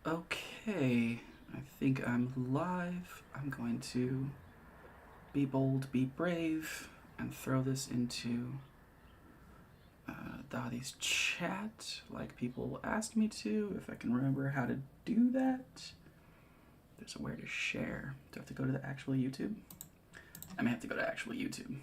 Okay, I think I'm live. I'm going to be bold, be brave, and throw this into Dotty's chat like people asked me to, if I can remember how to do that. There's a where to share. Do I have to go to the actual YouTube? I may have to go to actual YouTube.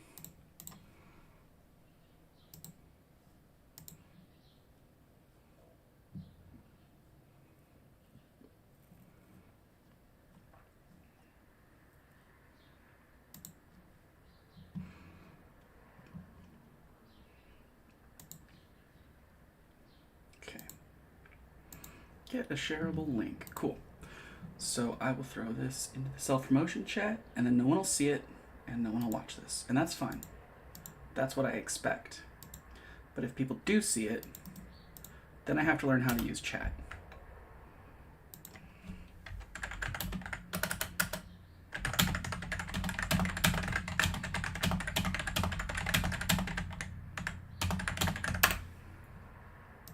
Get a shareable link. Cool. So I will throw this into the self-promotion chat, and then no one will see it, and no one will watch this. And that's fine. That's what I expect. But if people do see it, then I have to learn how to use chat.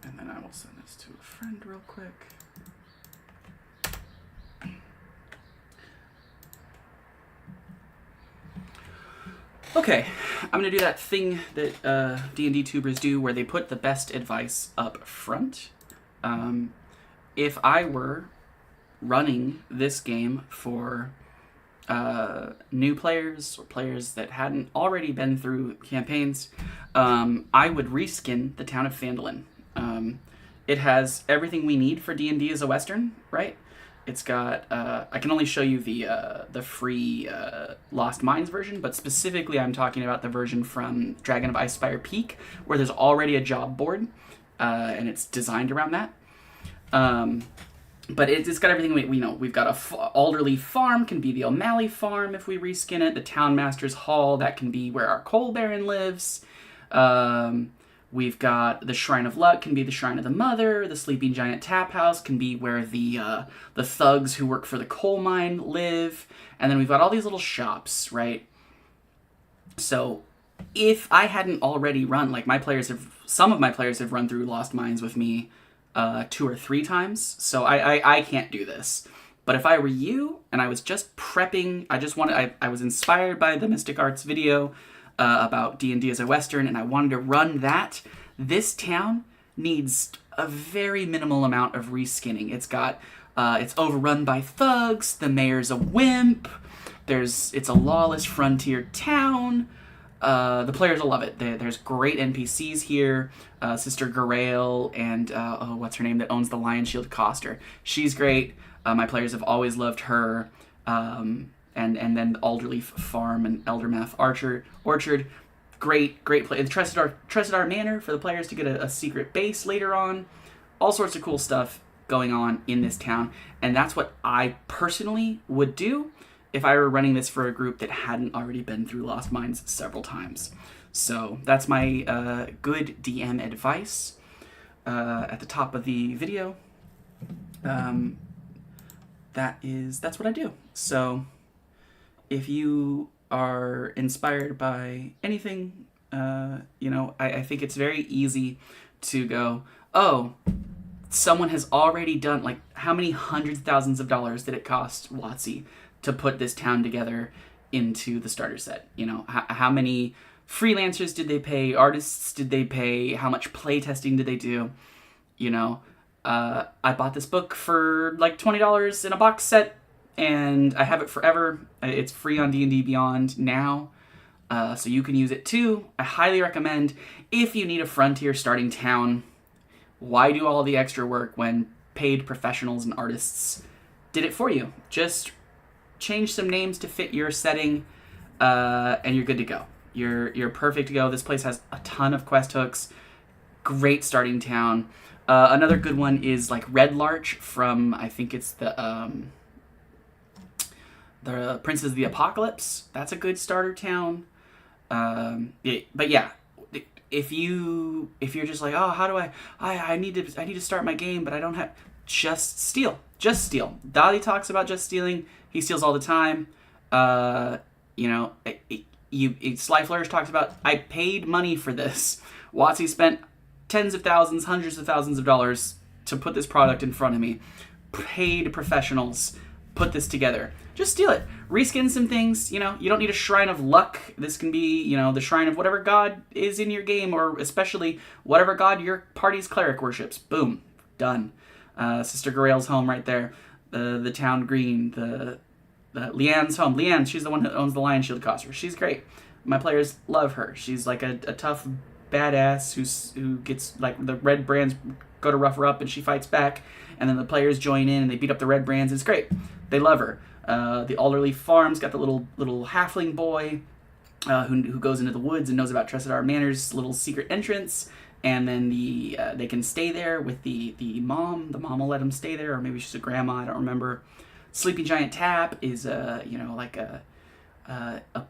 And then I will send this to a friend real quick. Okay, I'm going to do that thing that D&D tubers do where they put the best advice up front. If I were running this game for new players or players that hadn't already been through campaigns, I would reskin the town of Phandalin. It has everything we need for D&D as a Western, right? It's got, I can only show you the free Lost Mines version, but specifically I'm talking about the version from Dragon of Icespire Peak, where there's already a job board, and it's designed around that. But it's got everything we know. We've got a Alderley Farm, can be the O'Malley Farm if we reskin it. The Town Master's Hall, that can be where our Coal Baron lives. We've got the Shrine of Luck, can be the Shrine of the Mother. The Sleeping Giant Tap House can be where the thugs who work for the coal mine live. And then we've got all these little shops, right? So if I hadn't already run, like some of my players have run through Lost Mines with me 2 or 3 times, so I can't do this. But if I were you and I was just prepping, I was inspired by the Mystic Arts video about D&D as a Western, and I wanted to run that. This town needs a very minimal amount of reskinning. It's overrun by thugs. The mayor's a wimp. It's a lawless frontier town. The players will love it. There's great NPCs here. Sister Garaele and what's her name that owns the Lion Shield Coster. She's great. My players have always loved her. And then Alderleaf Farm and Eldermath Orchard. Great place. Tressidar Manor for the players to get a secret base later on. All sorts of cool stuff going on in this town. And that's what I personally would do if I were running this for a group that hadn't already been through Lost Mines several times. So that's my good DM advice at the top of the video. That's what I do. So if you are inspired by anything, I think it's very easy to go, oh, someone has already done, like, how many hundreds of thousands of dollars did it cost WotC to put this town together into the starter set? How many freelancers did they pay? Artists did they pay? How much playtesting did they do? I bought this book for like $20 in a box set, and I have it forever. It's free on D&D Beyond now, so you can use it too. I highly recommend. If you need a frontier starting town, why do all the extra work when paid professionals and artists did it for you? Just change some names to fit your setting, and you're good to go. You're perfect to go. This place has a ton of quest hooks. Great starting town. Another good one is like Red Larch from, I think it's the Princes of the Apocalypse. That's a good starter town. But yeah, if you're just like, oh, how do I need to start my game, but I don't have, just steal. Dottie talks about just stealing. He steals all the time. Slyflourish talks about, I paid money for this. WotC spent tens of thousands, hundreds of thousands of dollars to put this product in front of me. paid professionals put this together. Just steal it. Reskin some things. You don't need a Shrine of Luck. This can be, the Shrine of whatever god is in your game, or especially whatever god your party's cleric worships. Boom. Done. Sister Grail's home right there. The town green. The Leanne's home. Leanne, she's the one who owns the Lion Shield Coster. She's great. My players love her. She's like a tough badass who gets, like, the red brands go to rough her up and she fights back, and then the players join in and they beat up the red brands. It's great. They love her. The Alderleaf Farm's got the little halfling boy who goes into the woods and knows about Tressidar Manor's little secret entrance, and then they can stay there with the mom. The mom will let them stay there, or maybe she's a grandma, I don't remember. Sleepy Giant Tap is like a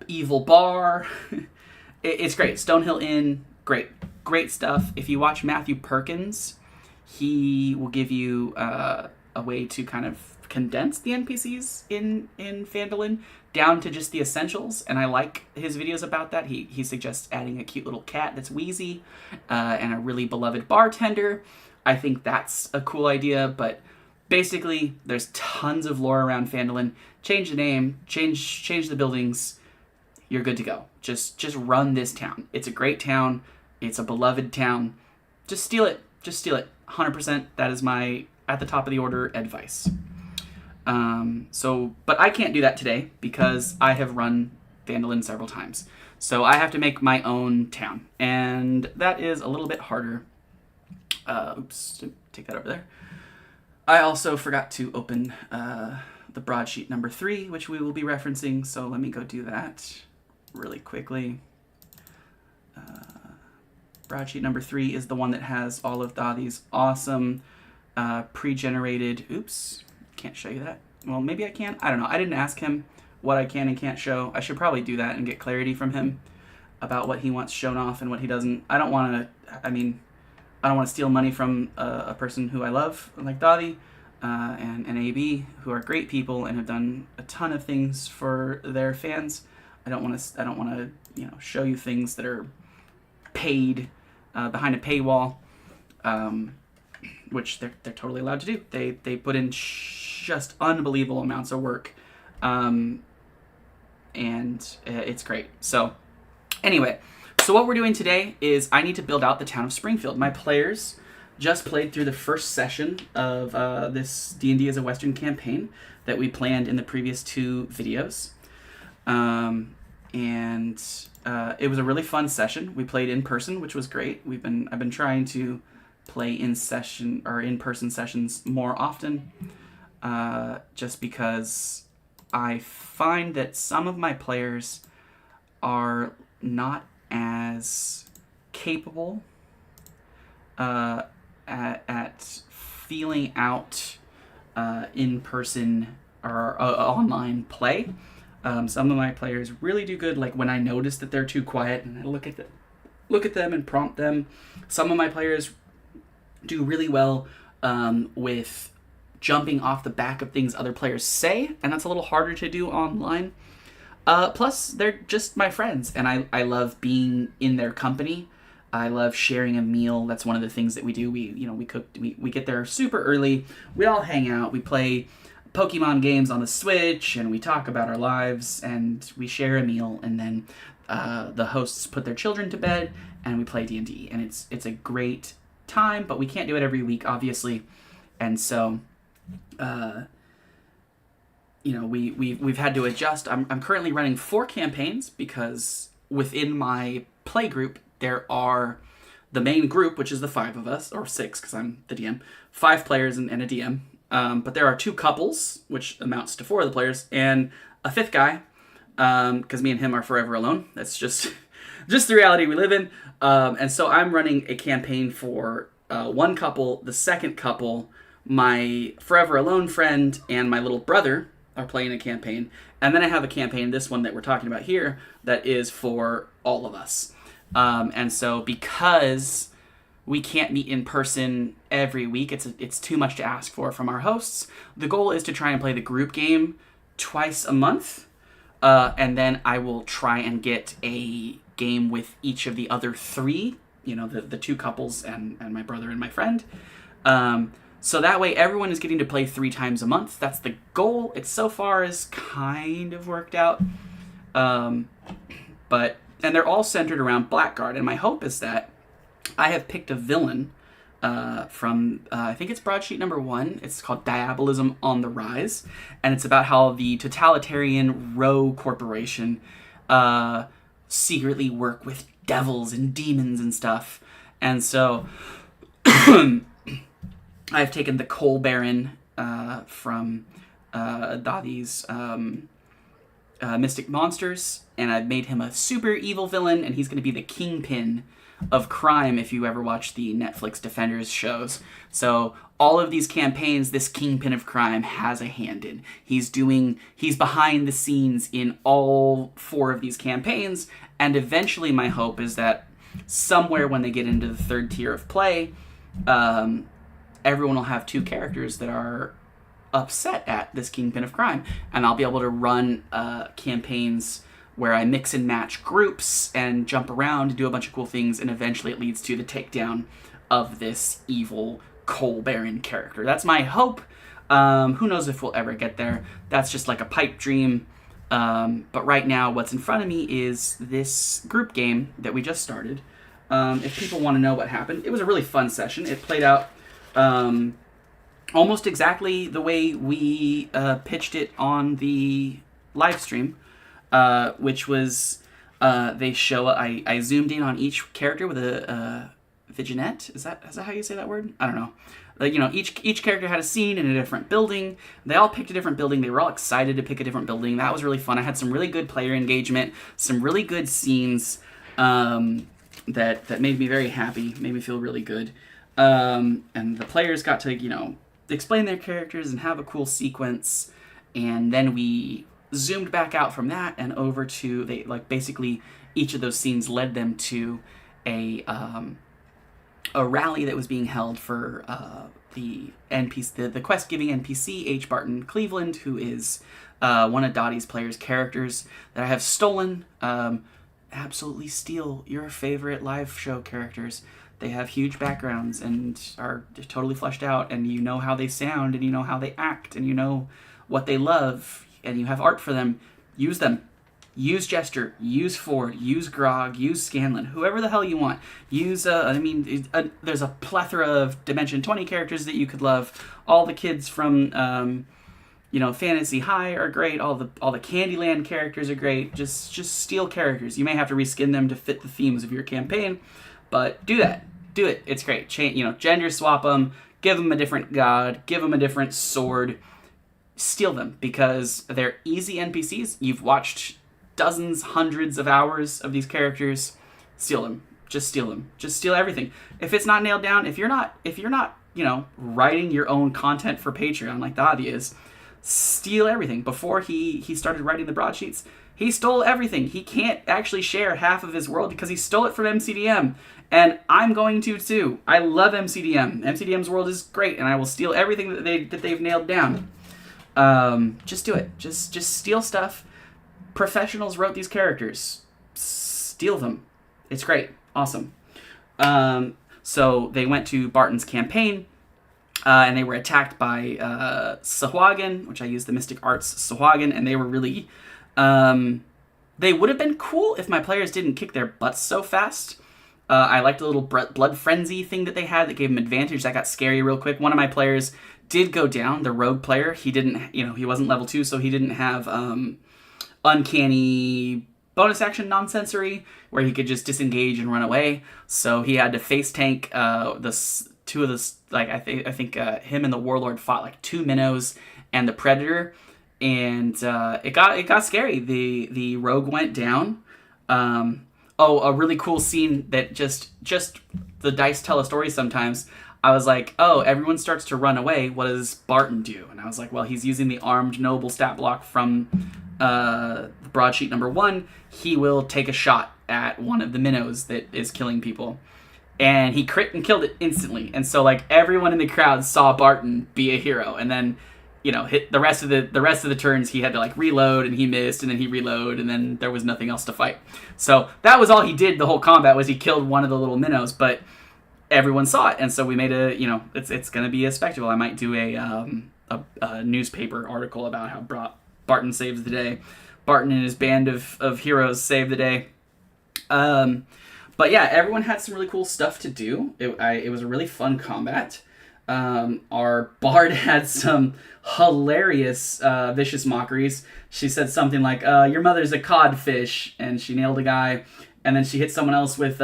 evil bar. It's great. Stonehill Inn, great stuff. If you watch Matthew Perkins, he will give you a way to kind of condense the NPCs in Phandalin down to just the essentials, and I like his videos about that. He suggests adding a cute little cat that's wheezy, and a really beloved bartender. I think that's a cool idea, but basically there's tons of lore around Phandalin. Change the name, change the buildings, you're good to go. Just run this town. It's a great town. It's a beloved town. Just steal it. 100%. That is my at the top of the order advice. But I can't do that today because I have run Phandalin several times. So I have to make my own town, and that is a little bit harder. Oops, take that over there. I also forgot to open the broadsheet number 3, which we will be referencing, so let me go do that really quickly. Broadsheet number 3 is the one that has all of Dothy's awesome pre-generated... Oops, can't show you that. Well, maybe I can. I don't know. I didn't ask him what I can and can't show. I should probably do that and get clarity from him about what he wants shown off and what he doesn't. I don't want to steal money from a person who I love, like Dothy and AB, who are great people and have done a ton of things for their fans. I don't want to show you things that are paid behind a paywall, which they're totally allowed to do. They put in just unbelievable amounts of work, and it's great. So anyway, so what we're doing today is I need to build out the town of Springfield. My players just played through the first session of this D&D as a Western campaign that we planned in the previous 2 videos. It was a really fun session. We played in person, which was great. I've been trying to play in person sessions more often, just because I find that some of my players are not as capable at feeling out in-person or online play. Some of my players really do good, like when I notice that they're too quiet and I look at them and prompt them. Some of my players do really well with jumping off the back of things other players say, and that's a little harder to do online. Plus, they're just my friends, and I love being in their company. I love sharing a meal. That's one of the things that we do. We cook. We get there super early. We all hang out. We play Pokemon games on the Switch, and we talk about our lives, and we share a meal, and then the hosts put their children to bed, and we play D&D, and it's a great time, but we can't do it every week, obviously, and so we've had to adjust. I'm currently running 4 campaigns because within my play group there are the main group, which is the 5 of us, or 6 because I'm the DM, 5 players and a DM. But there are 2 couples, which amounts to 4 of the players, and a 5th guy, because me and him are forever alone. That's just the reality we live in. And so I'm running a campaign for 1 couple. The second couple, my forever alone friend and my little brother are playing a campaign. And then I have a campaign, this one that we're talking about here, that is for all of us. And so because we can't meet in person every week, it's too much to ask for from our hosts. The goal is to try and play the group game twice a month, and then I will try and get a game with each of the other 3, the 2 couples and my brother and my friend. So that way everyone is getting to play 3 times a month. That's the goal. It so far has kind of worked out. And they're all centered around Blackguard. And my hope is that I have picked a villain from, I think it's broadsheet number 1. It's called Diabolism on the Rise. And it's about how the totalitarian rogue corporation secretly work with devils and demons and stuff. And so I've taken the Coal Baron from Dadi's Mystic Monsters, and I've made him a super evil villain, and he's going to be the kingpin of crime if you ever watch the Netflix Defenders shows. So all of these campaigns, this kingpin of crime has a hand in. He's behind the scenes in all 4 of these campaigns, and eventually my hope is that somewhere when they get into the 3rd tier of play, everyone will have 2 characters that are upset at this kingpin of crime, and I'll be able to run campaigns where I mix and match groups and jump around and do a bunch of cool things, and eventually it leads to the takedown of this evil Coal Baron character. That's my hope. Who knows if we'll ever get there. That's just like a pipe dream. But right now, what's in front of me is this group game that we just started. If people want to know what happened, it was a really fun session. It played out almost exactly the way we pitched it on the live stream, which was I zoomed in on each character with a vignette. Is that how you say that word? I don't know. Each character had a scene in a different building. They all picked a different building. They were all excited to pick a different building. That was really fun. I had some really good player engagement, some really good scenes that made me very happy, made me feel really good. And the players got to, explain their characters and have a cool sequence. And then we zoomed back out from that and over to, basically each of those scenes led them to a rally that was being held for the NPC, the quest-giving NPC, H. Barton Cleveland, who is one of Dottie's players' characters that I have stolen. Absolutely steal your favorite live show characters. They have huge backgrounds and are totally fleshed out, and you know how they sound, and you know how they act, and you know what they love, and you have art for them. Use them. Use Jester, use Ford, use Grog, use Scanlan, whoever the hell you want. Use, there's a plethora of Dimension 20 characters that you could love. All the kids from, Fantasy High are great. All the Candyland characters are great. Just steal characters. You may have to reskin them to fit the themes of your campaign, but do that. Do it. It's great. Gender swap them, give them a different god, give them a different sword. Steal them, because they're easy NPCs. You've watched dozens, hundreds of hours of these characters. Steal them. Just steal them. Just steal everything. If it's not nailed down, if you're not, writing your own content for Patreon like Dadi is, steal everything. Before he started writing the broadsheets, he stole everything. He can't actually share half of his world because he stole it from MCDM. And I'm going to too. I love MCDM. MCDM's world is great, and I will steal everything that they've nailed down. Just do it. Just steal stuff. Professionals wrote these characters. Steal them. It's great. Awesome. So they went to Barton's campaign, and they were attacked by Sahuagin, which I used the Mystic Arts Sahuagin, and they were really... they would have been cool if my players didn't kick their butts so fast. I liked the little blood frenzy thing that they had that gave them advantage. That got scary real quick. One of my players did go down, the rogue player. He didn't, he wasn't level 2, so he didn't have uncanny bonus action nonsensory where he could just disengage and run away. So he had to face tank I think him and the Warlord fought like 2 minnows and the Predator, and it got scary. The rogue went down. A really cool scene that just the dice tell a story sometimes. I was like, everyone starts to run away. What does Barton do? And I was like, well, he's using the Armed Noble stat block from broadsheet number 1. He will take a shot at one of the minnows that is killing people. And he crit and killed it instantly. And so everyone in the crowd saw Barton be a hero. And then, hit the rest of the turns he had to reload, and he missed, and then he reload, and then there was nothing else to fight. So that was all he did the whole combat, was he killed one of the little minnows. But everyone saw it, and so we made it's going to be a spectacle. I might do a newspaper article about how Barton saves the day. Barton and his band of heroes save the day. But yeah, everyone had some really cool stuff to do. It was a really fun combat. Our bard had some hilarious vicious mockeries. She said something like, your mother's a codfish, and she nailed a guy. And then she hit someone else with,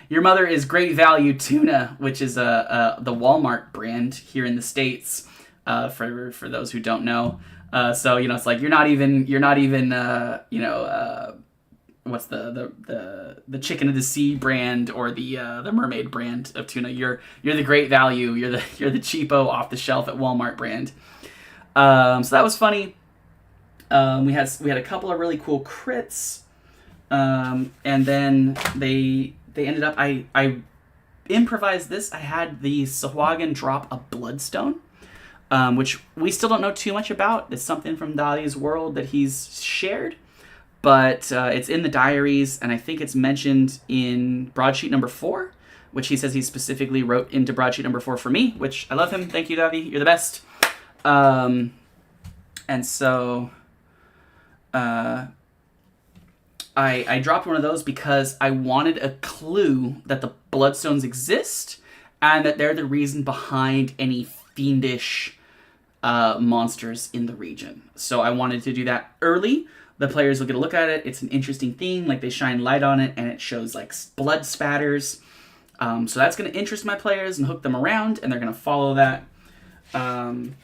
your mother is great value tuna, which is the Walmart brand here in the States, for those who don't know. So, it's like, you're not even what's the chicken of the sea brand or the mermaid brand of tuna. You're the great value. You're the cheapo off the shelf at Walmart brand. So that was funny. We had a couple of really cool crits. And then they ended up, I improvised this. I had the Sahuagin drop a bloodstone, which we still don't know too much about. It's something from Dali's world that he's shared, but it's in the diaries, and I think it's mentioned in broadsheet number 4, which he says he specifically wrote into broadsheet number 4 for me, which I love him. Thank you, Davi. You're the best. And so I dropped one of those because I wanted a clue that the Bloodstones exist and that they're the reason behind any fiendish monsters in the region. So I wanted to do that early. The players will get a look at it. It's an interesting theme. Like, they shine light on it, and it shows, like, blood spatters. So that's going to interest my players and hook them around, and they're going to follow that. And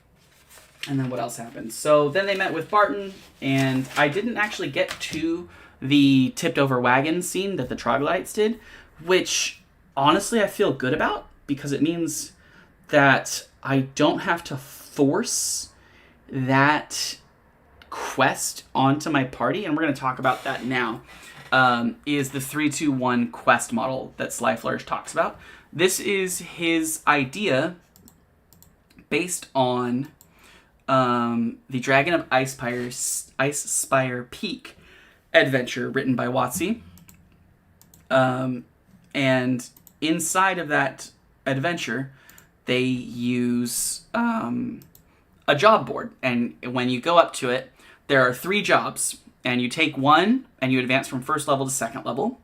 then what else happened? So then they met with Barton, and I didn't actually get to the tipped-over wagon scene that the troglodytes did, which, honestly, I feel good about, because it means that I don't have to force that quest onto my party, and we're going to talk about that now. Is the 3-2-1 quest model that Slyflourish talks about. This is his idea based on the Dragon of Ice Spire Peak adventure written by WotC. And inside of that adventure, they use a job board. And when you go up to it, there are 3 jobs. And you take one, and you advance from first level to second level.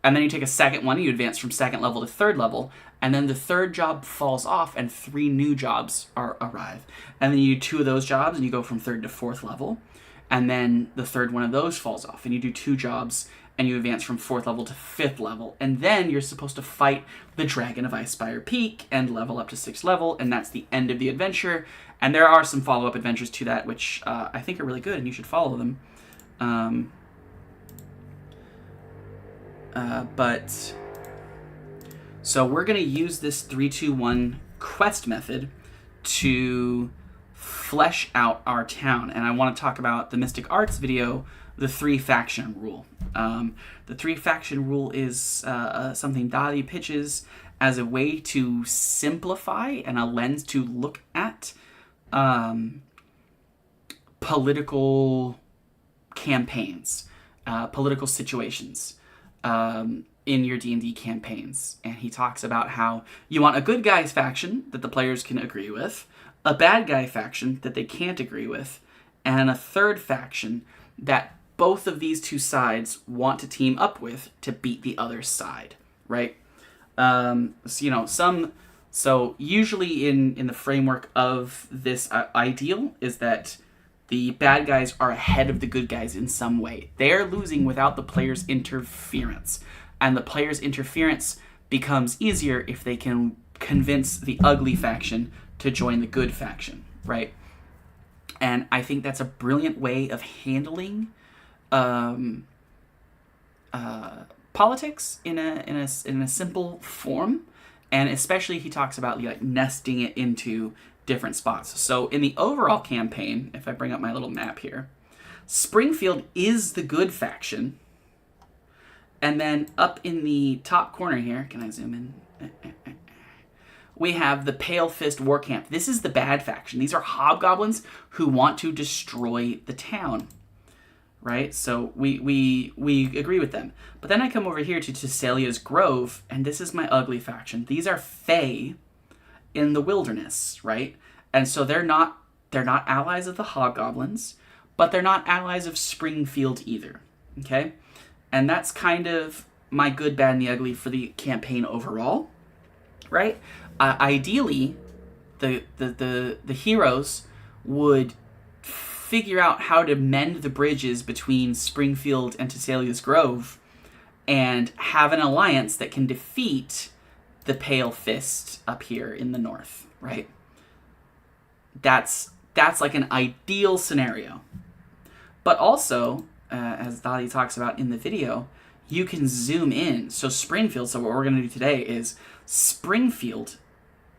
And then you take a second one, and you advance from second level to third level. And then the third job falls off, and 3 new jobs arrive. And then you do 2 of those jobs, and you go from third to fourth level. And then the third one of those falls off, and you do 2 jobs, and you advance from 4th level to 5th level. And then you're supposed to fight the Dragon of Ice Spire Peak and level up to 6th level, and that's the end of the adventure. And there are some follow-up adventures to that, which I think are really good, and you should follow them. So we're going to use this 3-2-1 quest method to flesh out our town. And I want to talk about the Mystic Arts video, the 3-faction rule. The 3-faction rule is something Dali pitches as a way to simplify and a lens to look at political campaigns, political situations in your D&D campaigns. And he talks about how you want a good guys faction that the players can agree with, a bad guy faction that they can't agree with, and a third faction that both of these 2 sides want to team up with to beat the other side, right? So usually in the framework of this ideal is that the bad guys are ahead of the good guys in some way. They're losing without the player's interference. And the player's interference becomes easier if they can convince the ugly faction to join the good faction, right? And I think that's a brilliant way of handling politics in a simple form. And especially he talks about like nesting it into different spots. So in the overall campaign, if I bring up my little map here, Springfield is the good faction. And then up in the top corner here, can I zoom in? We have the Pale Fist War Camp. This is the bad faction. These are hobgoblins who want to destroy the town, right? So we agree with them. But then I come over here to Thessalia's Grove, and this is my ugly faction. These are Fae in the wilderness, right? And so they're not allies of the Hobgoblins, but they're not allies of Springfield either. Okay? And that's kind of my good, bad, and the ugly for the campaign overall, right? Ideally, the heroes would figure out how to mend the bridges between Springfield and Thessalia's Grove and have an alliance that can defeat the Pale Fist up here in the north, right? That's like an ideal scenario. But also, as Dottie talks about in the video, you can zoom in. So Springfield, so what we're going to do today is Springfield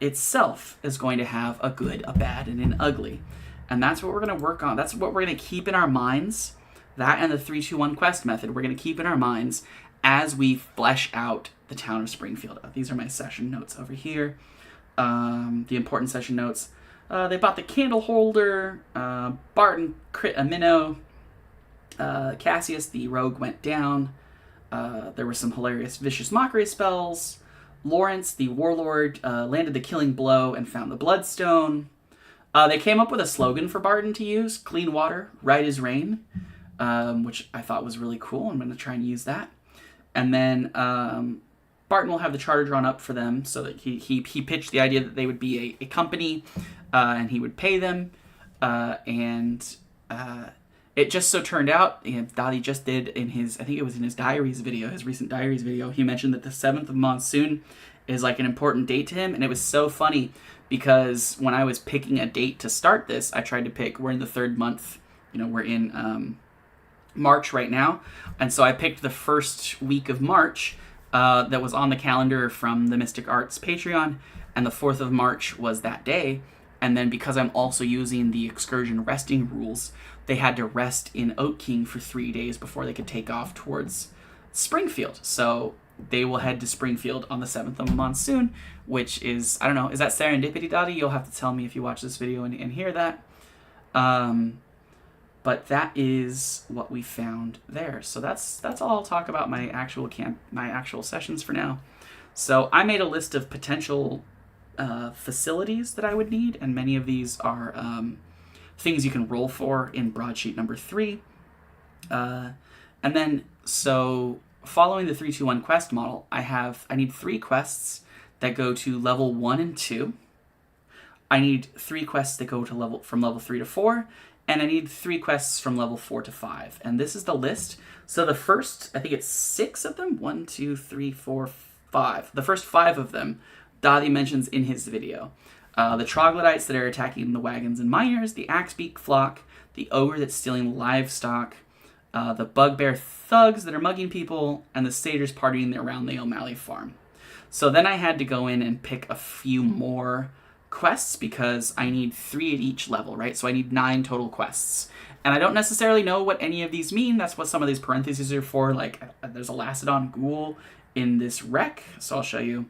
itself is going to have a good, a bad, and an ugly. And that's what we're going to work on. That's what we're going to keep in our minds. That and the 3-2-1 quest method we're going to keep in our minds as we flesh out the town of Springfield. These are my session notes over here. The important session notes. They bought the candle holder. Barton crit a minnow. Cassius, the rogue, went down. There were some hilarious vicious mockery spells. Lawrence, the warlord, landed the killing blow and found the bloodstone. They came up with a slogan for Barton to use: clean water, right as rain, which I thought was really cool. I'm going to try and use that. And then Barton will have the charter drawn up for them, so that he pitched the idea that they would be a company, and he would pay them. It just so turned out, Dottie just did in his, I think it was in his diaries video, his recent diaries video, he mentioned that the 7th of Monsoon is like an important date to him. And it was so funny because when I was picking a date to start this, I tried to pick, we're in the 3rd month, we're in March right now. And so I picked the first week of March that was on the calendar from the Mystic Arts Patreon. And the 4th of March was that day. And then because I'm also using the excursion resting rules, they had to rest in Oak King for 3 days before they could take off towards Springfield. So they will head to Springfield on the 7th of Monsoon, which is, I don't know, is that serendipity, Dottie? You'll have to tell me if you watch this video and hear that. But that is what we found there. So that's all I'll talk about my actual sessions for now. So I made a list of potential facilities that I would need, and many of these are things you can roll for in broadsheet number 3. And then, so following the 3-2-1 quest model, I need 3 quests that go to level 1 and 2. I need 3 quests that go to from level 3 to 4, and I need 3 quests from level 4 to 5. And this is the list. So the first, I think it's 6 of them. 1, 2, 3, 4, 5. The first 5 of them, Dottie mentions in his video. The troglodytes that are attacking the wagons and miners, the Axebeak flock, the ogre that's stealing livestock, the bugbear thugs that are mugging people, and the satyrs partying around the O'Malley farm. So then I had to go in and pick a few more quests because I need 3 at each level, right? So I need 9 total quests. And I don't necessarily know what any of these mean. That's what some of these parentheses are for. Like, there's a Lacedon ghoul in this wreck. So I'll show you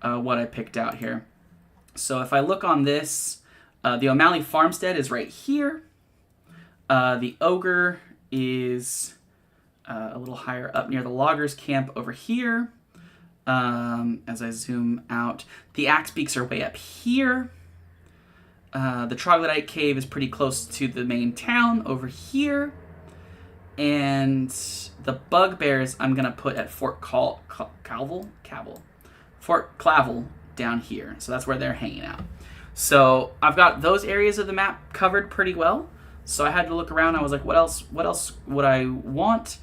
what I picked out here. So if I look on this, the O'Malley farmstead is right here. The ogre is a little higher up near the loggers camp over here. As I zoom out, the Axebeaks are way up here. The troglodyte cave is pretty close to the main town over here. And the bugbears I'm going to put at Fort Clavel down here. So that's where they're hanging out. So I've got those areas of the map covered pretty well. So I had to look around. I was like, what else would I want?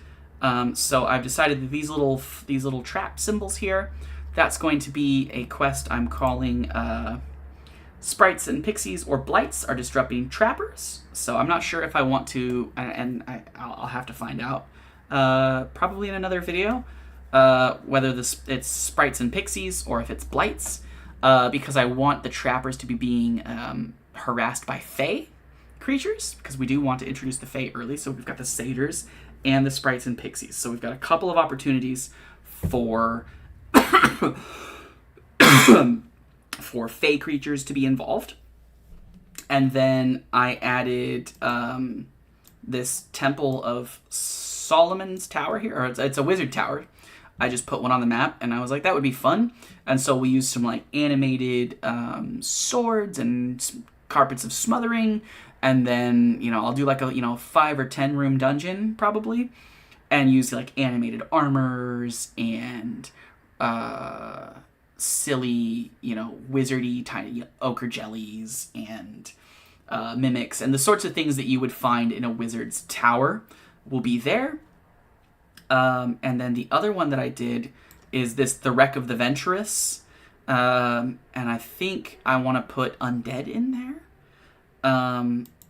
So I've decided that these little trap symbols here, that's going to be a quest I'm calling Sprites and Pixies or Blights are Disrupting Trappers. So I'm not sure if I want to, and I'll have to find out probably in another video whether it's Sprites and Pixies or if it's Blights, because I want the trappers to be being harassed by Fae creatures, because we do want to introduce the Fae early. So we've got the satyrs and the Sprites and Pixies. So we've got a couple of opportunities for for Fae creatures to be involved. And then I added this Temple of Solomon's Tower here, or it's a wizard tower. I just put one on the map, and I was like, that would be fun. And so we used some like animated swords and carpets of smothering, and then I'll do like a 5 or 10 room dungeon probably, and use like animated armors and silly wizardy tiny ochre jellies and mimics, and the sorts of things that you would find in a wizard's tower will be there. And then the other one that I did is the Wreck of the Venturous. And I think I want to put undead in there.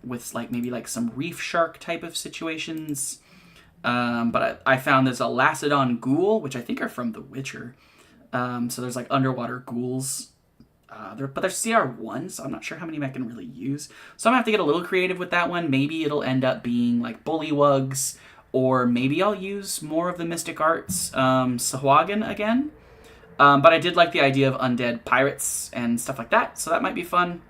With maybe some reef shark type of situations. But I found there's a Lacedon ghoul, which I think are from The Witcher. So there's underwater ghouls. But they're CR1, so I'm not sure how many I can really use. So I'm going to have to get a little creative with that one. Maybe it'll end up being bullywugs, or maybe I'll use more of the Mystic Arts Sahuagin again. But I did like the idea of undead pirates and stuff like that, so that might be fun.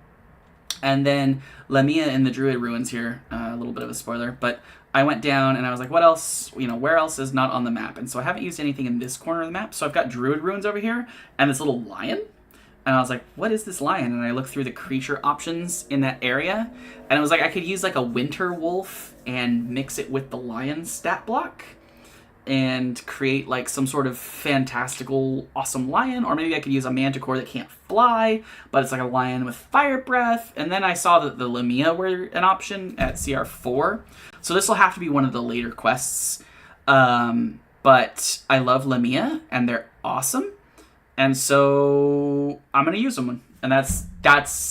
And then Lamia in the Druid Ruins here, a little bit of a spoiler, but I went down and I was like, what else, where else is not on the map? And so I haven't used anything in this corner of the map, so I've got Druid Ruins over here, and this little lion. And I was like, what is this lion? And I looked through the creature options in that area, and it was I could use a winter wolf and mix it with the lion stat block and create some sort of fantastical awesome lion. Or maybe I could use a manticore that can't fly, but it's a lion with fire breath. And then I saw that the Lamia were an option at CR4. So this will have to be one of the later quests. But I love Lamia, and they're awesome. And so I'm going to use them. And that's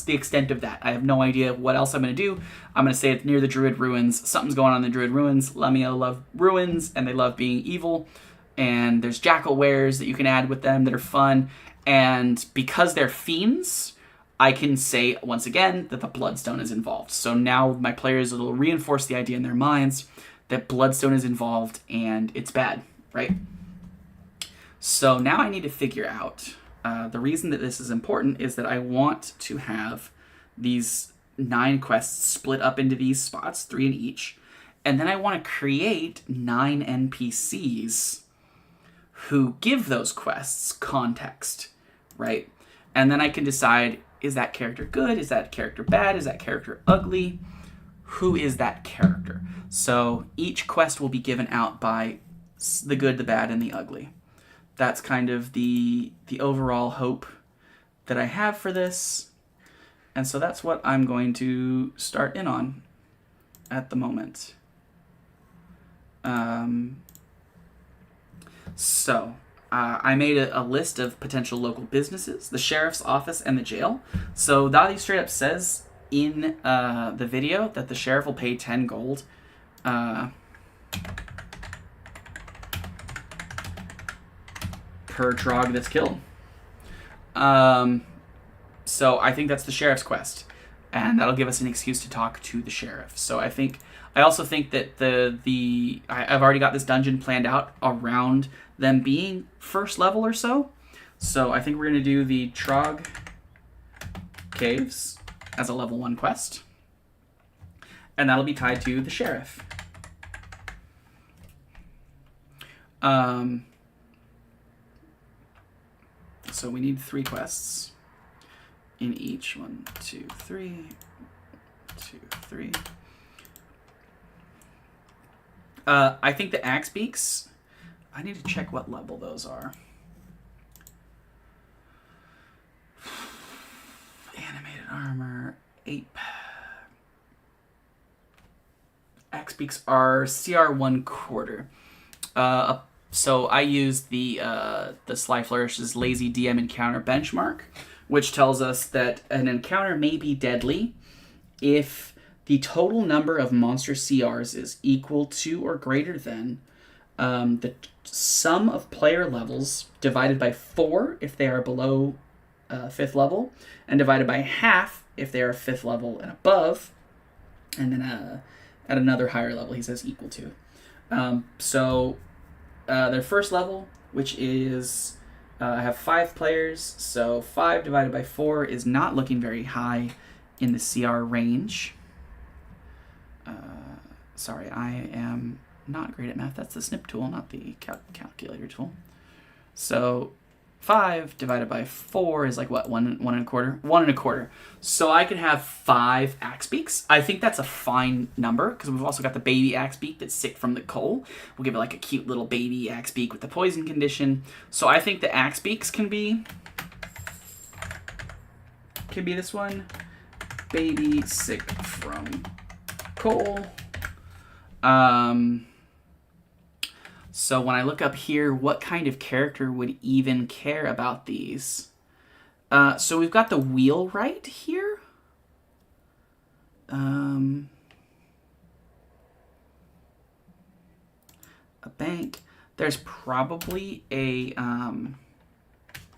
the extent of that. I have no idea what else I'm going to do. I'm going to say it's near the Druid Ruins. Something's going on in the Druid Ruins. Lamia love ruins, and they love being evil. And there's jackal wares that you can add with them that are fun. And because they're fiends, I can say, once again, that the Bloodstone is involved. So now my players will reinforce the idea in their minds that Bloodstone is involved, and it's bad, right? So now I need to figure out, the reason that this is important is that I want to have these 9 quests split up into these spots, 3 in each, and then I want to create 9 NPCs who give those quests context, right? And then I can decide, is that character good? Is that character bad? Is that character ugly? Who is that character? So each quest will be given out by the good, the bad, and the ugly. That's kind of the overall hope that I have for this. And so that's what I'm going to start in on at the moment. I made a list of potential local businesses, the sheriff's office, and the jail. So Dottie straight up says in the video that the sheriff will pay 10 gold. Per trog that's killed. So I think that's the sheriff's quest, and that'll give us an excuse to talk to the sheriff. So I also think that I've already got this dungeon planned out around them being first level or so. So I think we're gonna do the Trog Caves as a level 1 quest, and that'll be tied to the sheriff. So we need 3 quests in each. 1, 2, 3. 2, 3. I think the axe beaks, I need to check what level those are. Animated armor, ape. Axe beaks are CR1 quarter. So I used the Slyflourish's Lazy DM Encounter benchmark, which tells us that an encounter may be deadly if the total number of monster CRs is equal to or greater than the sum of player levels divided by 4 if they are below 5th level, and divided by half if they are 5th level and above, and then at another higher level he says equal to. Their first level, which is, I have 5 players, so 5 divided by 4 is not looking very high in the CR range. Sorry, I am not great at math. That's the snip tool, not the calculator tool. So 5 divided by 4 is like what, 1.25? 1.25. So I can have 5 axe beaks. I think that's a fine number because we've also got the baby axe beak that's sick from the coal. We'll give it like a cute little baby axe beak with the poison condition. So I think the axe beaks can be this one. Baby sick from coal. So when I look up here, what kind of character would even care about these? So we've got the wheelwright here. A bank. There's probably a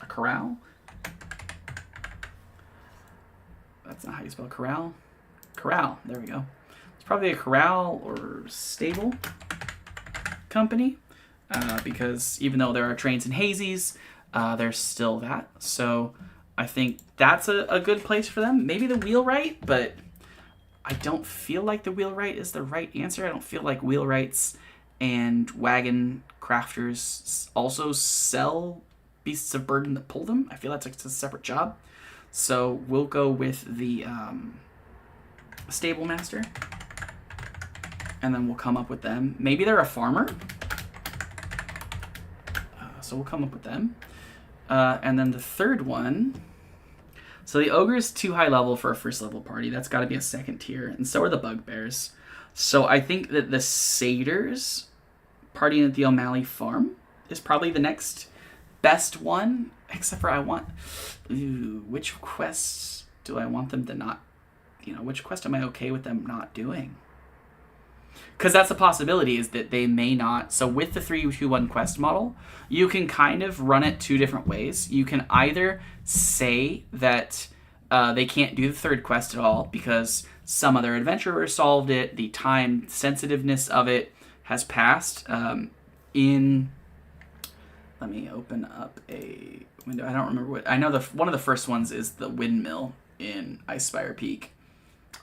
corral. That's not how you spell corral. Corral. There we go. It's probably a corral or stable company. Because even though there are trains and hazies, there's still that. So I think that's a good place for them. Maybe the wheelwright, but I don't feel like the wheelwright is the right answer. I don't feel like wheelwrights and wagon crafters also sell beasts of burden that pull them. I feel that's like a separate job. So we'll go with the stable master. And then we'll come up with them. Maybe they're a farmer. So we'll come up with them. And then the third one. So the ogre is too high level for a first level party. That's got to be a second tier. And so are the bugbears. So I think that the satyrs partying at the O'Malley farm is probably the next best one. Except for I want... Ooh, which quests do I want them to not... which quest am I okay with them not doing? Because that's a possibility, is that they may not. So with the 3-2-1 quest model, you can kind of run it 2 different ways. You can either say that they can't do the third quest at all because some other adventurer solved it, the time sensitiveness of it has passed. Let me open up a window. I don't remember what. I know one of the first ones is the windmill in Icespire Peak.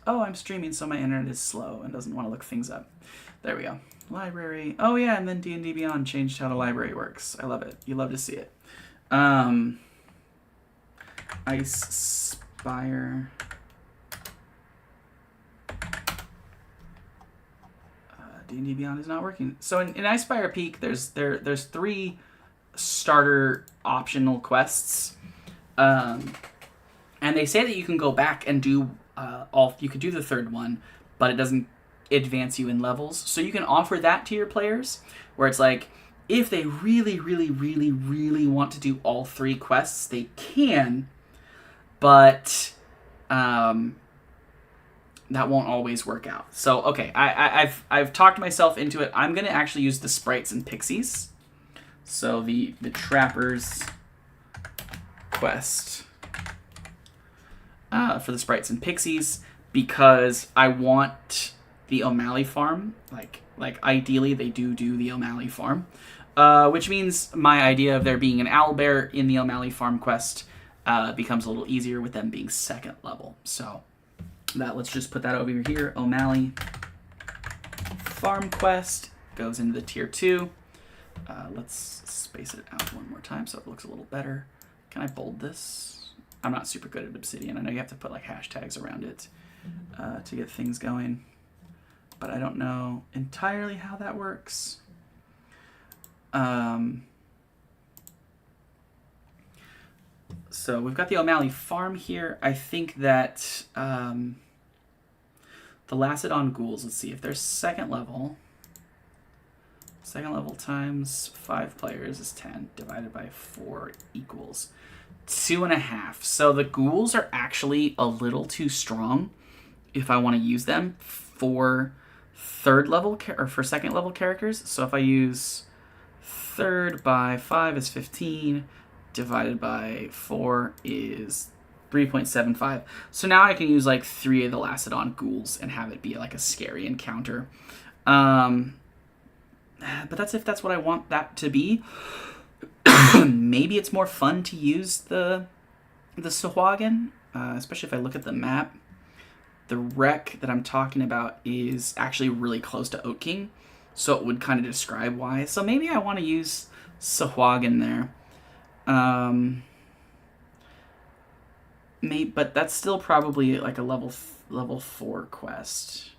Oh, I'm streaming, so my internet is slow and doesn't want to look things up. There we go. Library. Oh, yeah, and then D&D Beyond changed how the library works. I love it. You love to see it. Icespire. D&D Beyond is not working. So in Icespire Peak, there's 3 starter optional quests. And they say that you can go back and do... you could do the third one, but it doesn't advance you in levels. So you can offer that to your players, where it's like, if they really, really, really, really want to do all 3 quests, they can, but that won't always work out. So, okay, I've talked myself into it. I'm going to actually use the sprites and pixies. So the Trapper's quest for the sprites and pixies, because I want the O'Malley farm. Like ideally they do the O'Malley farm, which means my idea of there being an owlbear in the O'Malley farm quest becomes a little easier with them being second level. So let's just put that over here. O'Malley farm quest goes into the tier 2. Let's space it out one more time so it looks a little better. Can I bold this? I'm not super good at Obsidian. I know you have to put like hashtags around it to get things going, but I don't know entirely how that works. So we've got the O'Malley farm here. I think that the Lacedon ghouls, let's see if they're second level. Second level times 5 players is 10, divided by 4 equals 2.5. So the ghouls are actually a little too strong if I want to use them for third level or for second level characters. So if I use third by 5 is 15, divided by 4 is 3.75. So now I can use like 3 of the Lacedon ghouls and have it be like a scary encounter. But that's if that's what I want that to be. Maybe it's more fun to use the Sahuagin, especially if I look at the map. The wreck that I'm talking about is actually really close to Oat King, so it would kind of describe why. So maybe I want to use Sahuagin there. But that's still probably like a level 4 quest,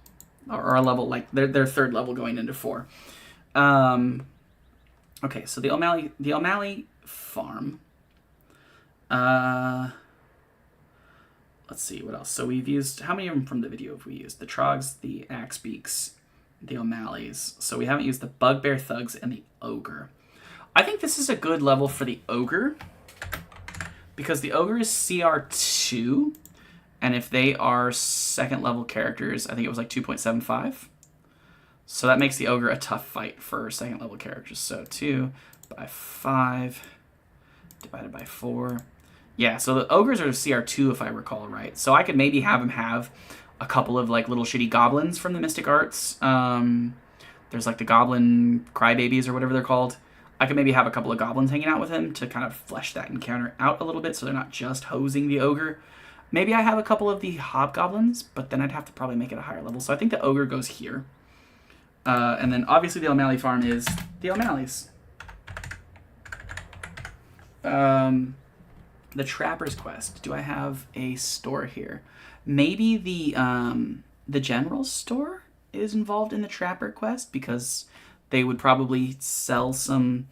or a level like their third level going into 4. Okay, so the O'Malley farm. Let's see what else. So we've used, how many of them from the video have we used? The Trogs, the Axebeaks, the O'Malleys. So we haven't used the Bugbear Thugs and the Ogre. I think this is a good level for the Ogre, because the Ogre is CR2, and if they are second level characters, I think it was like 2.75. So that makes the Ogre a tough fight for second level characters. So 2 by 5 divided by 4. Yeah, so the Ogres are CR2 if I recall right. So I could maybe have him have a couple of like little shitty goblins from the Mystic Arts. There's like the Goblin Crybabies or whatever they're called. I could maybe have a couple of goblins hanging out with him to kind of flesh that encounter out a little bit so they're not just hosing the Ogre. Maybe I have a couple of the Hobgoblins, but then I'd have to probably make it a higher level. So I think the Ogre goes here. And then obviously the O'Malley farm is the O'Malleys. The Trapper's Quest. Do I have a store here? Maybe the General Store is involved in the Trapper Quest, because they would probably sell some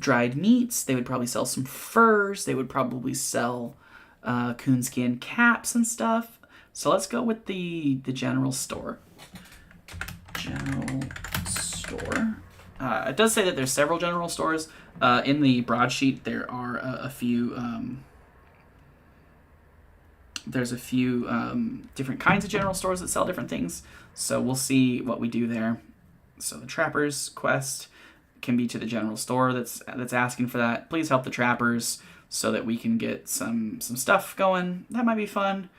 dried meats. They would probably sell some furs. They would probably sell coonskin caps and stuff. So let's go with the General Store. General Store. It does say that there's several general stores. In the broadsheet, there are a few. There's a few different kinds of general stores that sell different things. So we'll see what we do there. So the Trapper's Quest can be to the general store that's asking for that. Please help the trappers so that we can get some stuff going. That might be fun.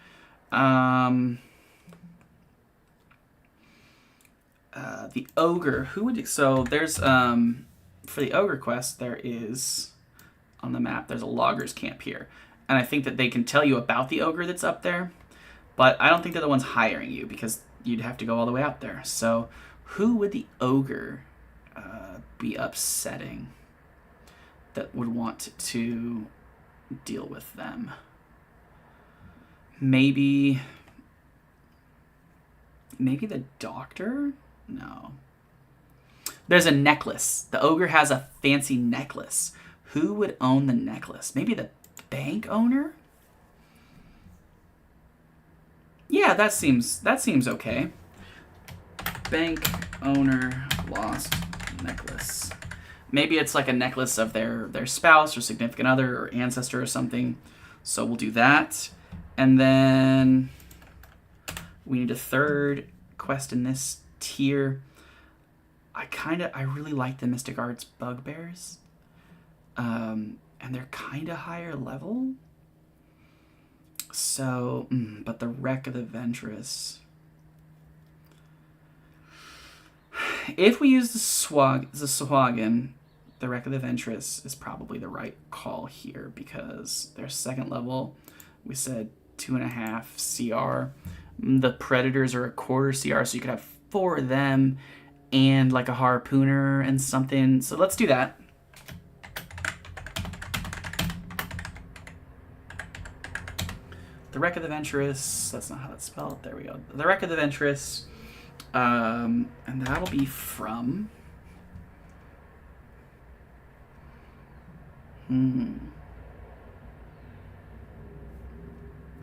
The Ogre. Who would... So there's... for the Ogre quest, there is... On the map, there's a logger's camp here. And I think that they can tell you about the Ogre that's up there. But I don't think they're the ones hiring you, because you'd have to go all the way out there. So who would the Ogre be upsetting that would want to deal with them? Maybe the Doctor? No. There's a necklace. The Ogre has a fancy necklace. Who would own the necklace? Maybe the bank owner? Yeah, that seems okay. Bank owner lost necklace. Maybe it's like a necklace of their spouse or significant other or ancestor or something. So we'll do that. And then we need a third quest in this tier. I really like the Mystic Arts Bugbears. And they're kind of higher level. So, but the Wreck of the Ventress. If we use the Sahuagin, the Wreck of the Ventress is probably the right call here, because their second level, we said 2.5 CR. The Predators are a quarter CR, so you could have 4 of them and like a harpooner and something. So let's do that. The Wreck of the Ventress, that's not how that's spelled. There we go. The Wreck of the Ventress. And that'll be from...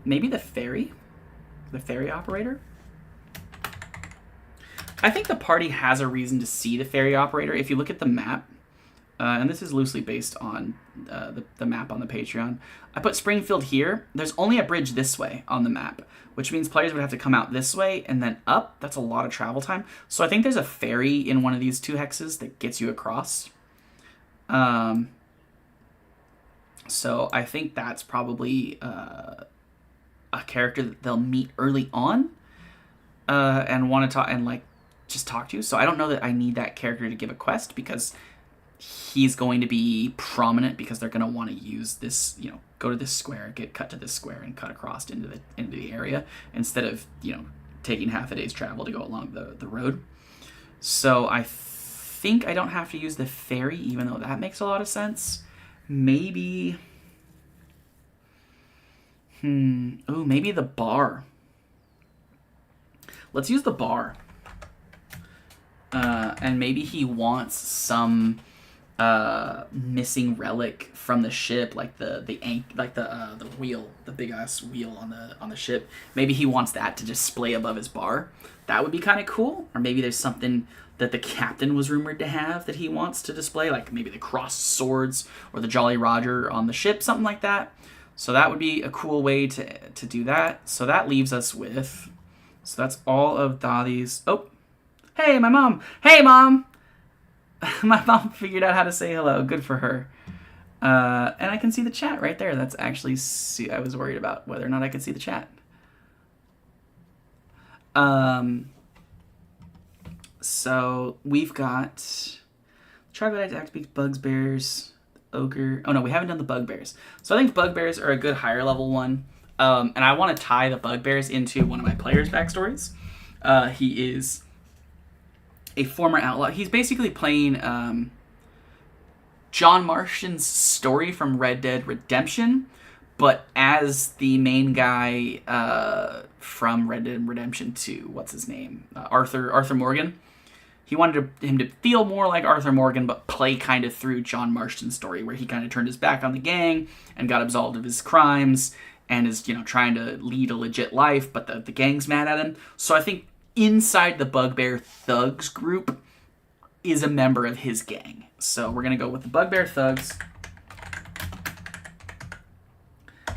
Maybe the ferry? The ferry operator? I think the party has a reason to see the ferry operator. If you look at the map, and this is loosely based on the map on the Patreon, I put Springfield here. There's only a bridge this way on the map, which means players would have to come out this way and then up. That's a lot of travel time. So I think there's a ferry in one of these 2 hexes that gets you across. So I think that's probably a character that they'll meet early on and want to talk and like just talk to. So I don't know that I need that character to give a quest, because he's going to be prominent because they're going to want to use this, go to this square, get cut to this square, and cut across into the area instead of, taking half a day's travel to go along the road. So I think I don't have to use the ferry, even though that makes a lot of sense. Maybe... maybe the bar. Let's use the bar. And maybe he wants some missing relic from the ship, like the wheel, the big ass wheel on the ship. Maybe he wants that to display above his bar. That would be kind of cool. Or maybe there's something that the captain was rumored to have that he wants to display, like maybe the crossed swords or the Jolly Roger on the ship, something like that. So that would be a cool way to do that. So that leaves us with... So that's all of Dothy's... Oh! Hey, my mom! Hey, Mom! My mom figured out how to say hello. Good for her. And I can see the chat right there. That's actually... I was worried about whether or not I could see the chat. So we've got... Troglodytes, Axebeaks, Bugs, Bears... Ogre. Oh no, we haven't done the bugbears. So I think bugbears are a good higher level one. And I want to tie the bugbears into one of my players' backstories. He is a former outlaw. He's basically playing John Marston's story from Red Dead Redemption, but as the main guy from Red Dead Redemption 2. What's his name? Arthur Morgan. He wanted him to feel more like Arthur Morgan, but play kind of through John Marston's story, where he kind of turned his back on the gang and got absolved of his crimes and is, trying to lead a legit life, but the gang's mad at him. So I think inside the Bugbear Thugs group is a member of his gang. So we're going to go with the Bugbear Thugs.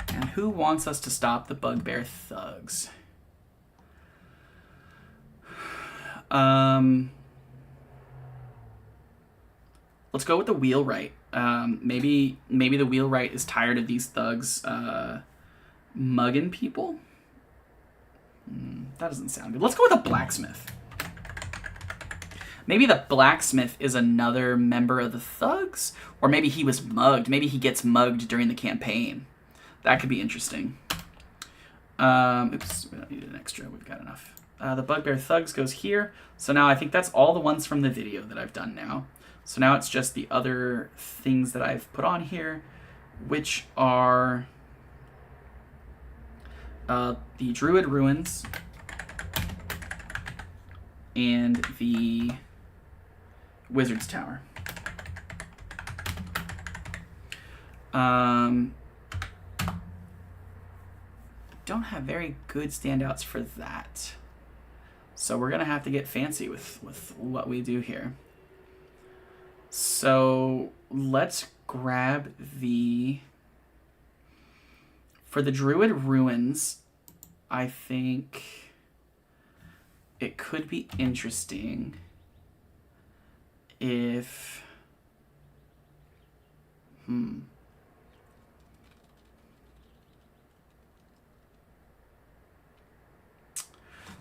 And who wants us to stop the Bugbear Thugs? Let's go with the wheelwright. Maybe the wheelwright is tired of these thugs mugging people. That doesn't sound good. Let's go with a blacksmith. Maybe the blacksmith is another member of the thugs, or maybe he was mugged. Maybe he gets mugged during the campaign. That could be interesting. Oops, we don't need an extra. We've got enough. The Bugbear Thugs goes here. So now I think that's all the ones from the video that I've done now. So now it's just the other things that I've put on here, which are the Druid Ruins and the Wizard's Tower. Don't have very good standouts for that. So we're going to have to get fancy with what we do here. So let's grab for the Druid Ruins, I think it could be interesting if...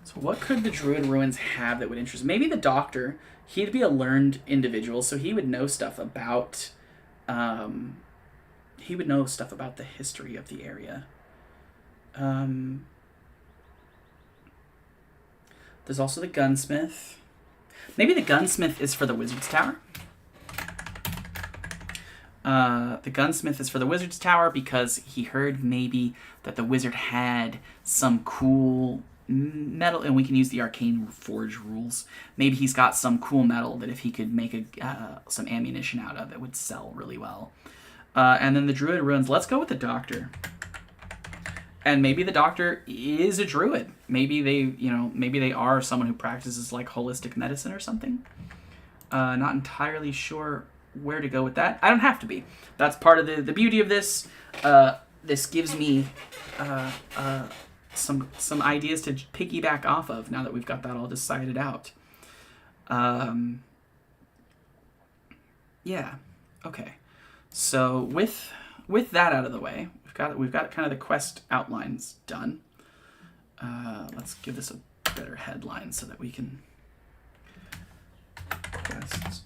So what could the Druid Ruins have that would interest? Maybe the Doctor. He'd be a learned individual, so he would know stuff about... he would know stuff about the history of the area. There's also the Gunsmith. Maybe the Gunsmith is for the Wizard's Tower. The Gunsmith is for the Wizard's Tower because he heard maybe that the wizard had some cool metal, and we can use the Arcane Forge rules. Maybe he's got some cool metal that if he could make some ammunition out of, it would sell really well. And then the Druid Ruins, let's go with the Doctor. And maybe the Doctor is a druid. Maybe they are someone who practices like holistic medicine or something. Not entirely sure where to go with that. I don't have to be. That's part of the beauty of this. This gives me some ideas to piggyback off of now that we've got that all decided out. Yeah. Okay. So with that out of the way, we've got kind of the quest outlines done. Let's give this a better headline so that we can quests.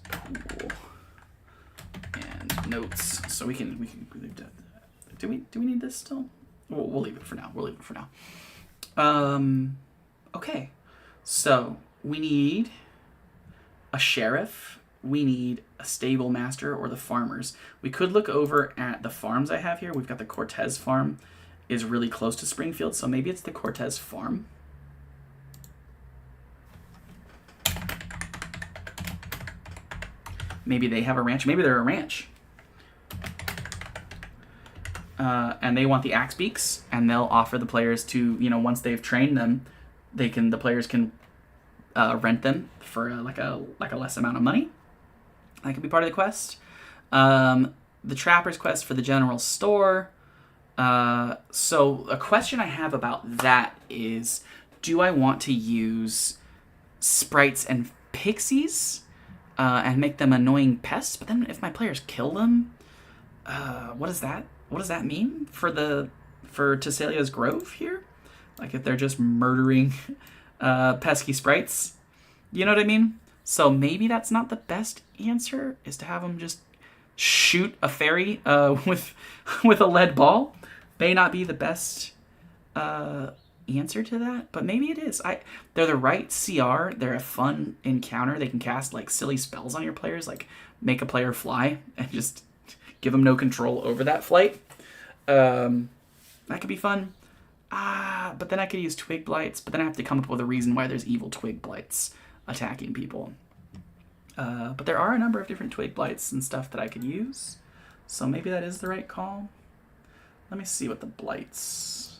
Cool. and notes. So we can do we need this still? We'll leave it for now. We'll leave it for now. Okay. So we need a sheriff. We need a stable master or the farmers. We could look over at the farms I have here. We've got the Cortez farm is really close to Springfield, so maybe it's the Cortez farm. Maybe they have a ranch. Maybe they're a ranch. And they want the axe beaks, and they'll offer the players to, once they've trained them, the players can rent them for like a less amount of money. That could be part of the quest. The trapper's quest for the general store. So a question I have about that is, do I want to use sprites and pixies and make them annoying pests? But then if my players kill them, what does that mean for Tessalia's Grove here? Like if they're just murdering pesky sprites, you know what I mean? So maybe that's not the best answer, is to have them just shoot a fairy with a lead ball. May not be the best answer to that, but maybe it is. They're the right CR. They're a fun encounter. They can cast like silly spells on your players, like make a player fly and just give them no control over that flight. That could be fun. But then I could use twig blights, but then I have to come up with a reason why there's evil twig blights attacking people. But there are a number of different twig blights and stuff that I could use, so maybe that is the right call. Let me see what the blights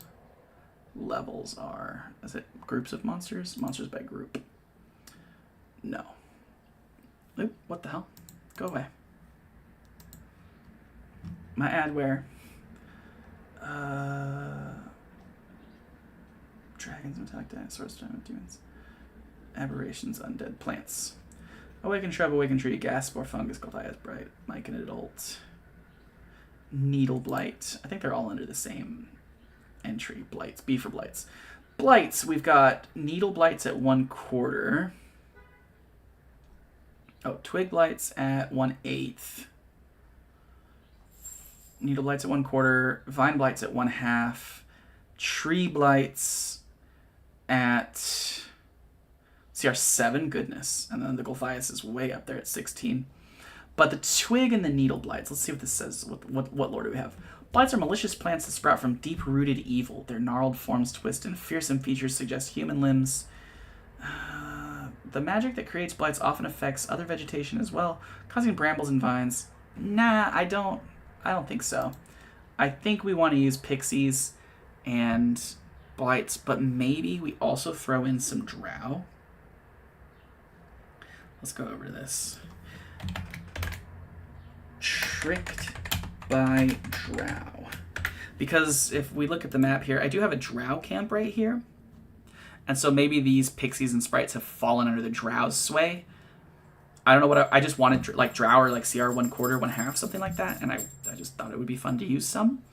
levels are. Is it groups of monsters? Monsters by group. No. Oop, what the hell? Go away. My adware. Dragons, metallic dinosaurs, giant demons. Aberrations, undead plants. Awakened shrub, awakened tree, gas, spore, fungus, Goliath, bright, myconid, adult. Needle blight. I think they're all under the same entry. Blights. B for blights. Blights. We've got needle blights at 1/4. Oh, twig blights at 1/8. Needle blights at 1/4. Vine blights at 1/2. Tree blights at CR7. Goodness. And then the Goliath is way up there at 16. But the twig and the needle blights, let's see what this says. What lore do we have? Blights are malicious plants that sprout from deep-rooted evil. Their gnarled forms twist and fearsome features suggest human limbs. The magic that creates blights often affects other vegetation as well, causing brambles and vines. Nah, I don't think so. I think we want to use pixies and blights, but maybe we also throw in some drow. Let's go over this. Tricked by drow. Because if we look at the map here, I do have a drow camp right here. And so maybe these pixies and sprites have fallen under the drow's sway. I don't know what I just wanted, like drow or like CR 1/4, 1/2, something like that. And I just thought it would be fun to use some.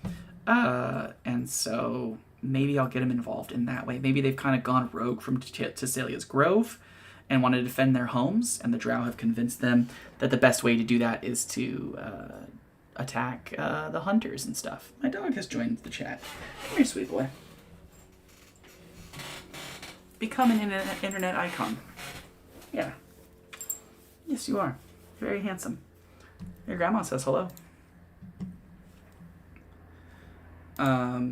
And so maybe I'll get them involved in that way. Maybe they've kind of gone rogue from Tessalia's Grove and want to defend their homes, and the drow have convinced them that the best way to do that is to attack the hunters and stuff. My dog has joined the chat. Come here, sweet boy. Become an internet icon. Yeah. Yes, you are. Very handsome. Your grandma says hello. Yeah,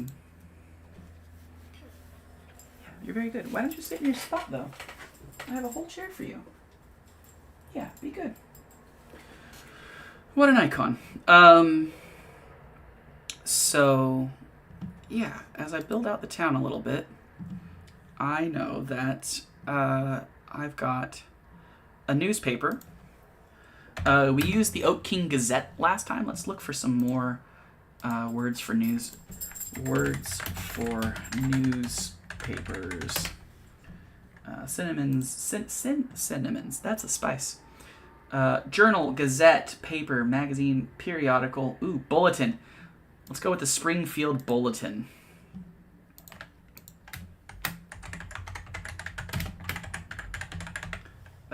you're very good. Why don't you sit in your spot, though? I have a whole chair for you. Yeah, be good. What an icon. So, yeah, as I build out the town a little bit, I know that I've got a newspaper. We used the Oak King Gazette last time. Let's look for some more words for news. Words for newspapers. Cinnamons. That's a spice. Journal, gazette, paper, magazine, periodical. Ooh, bulletin. Let's go with the Springfield Bulletin.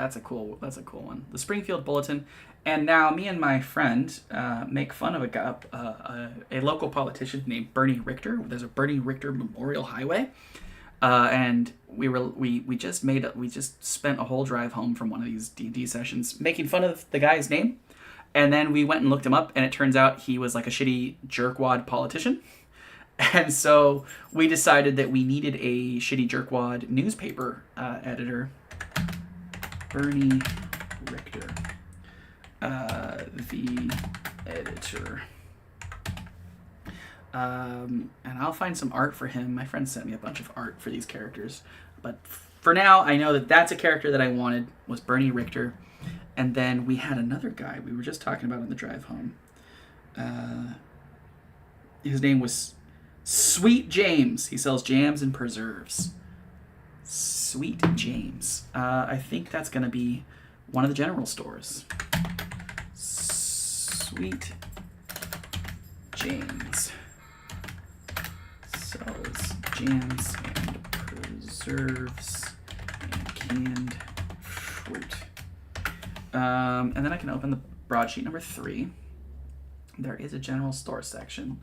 That's a cool one. The Springfield Bulletin. And now me and my friend make fun of a local politician named Bernie Richter. There's a Bernie Richter Memorial Highway. And we just spent a whole drive home from one of these D&D sessions making fun of the guy's name. And then we went and looked him up, and it turns out he was like a shitty jerkwad politician. And so we decided that we needed a shitty jerkwad newspaper editor. Bernie Richter. The editor. And I'll find some art for him. My friend sent me a bunch of art for these characters. But for now, I know that that's a character that I wanted, was Bernie Richter. And then we had another guy we were just talking about on the drive home. His name was Sweet James. He sells jams and preserves. Sweet James. I think that's going to be one of the general stores. Sweet James sells jams and preserves and canned fruit. And then I can open the broadsheet number 3. There is a general store section.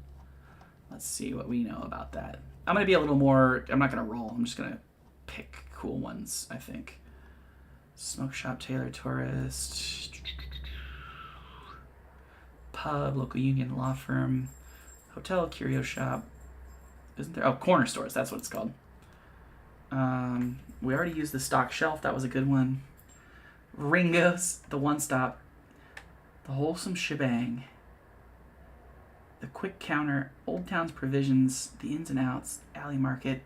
Let's see what we know about that. I'm going to be a little more... I'm not going to roll. I'm just going to pick cool ones, I think. Smoke shop, Taylor Tourist. Pub, local union, law firm. Hotel, curio shop. Isn't there? Oh, corner stores. That's what it's called. We already used the stock shelf. That was a good one. Ringo's, the one stop. The wholesome shebang. The quick counter, Old Town's provisions, the ins and outs, alley market,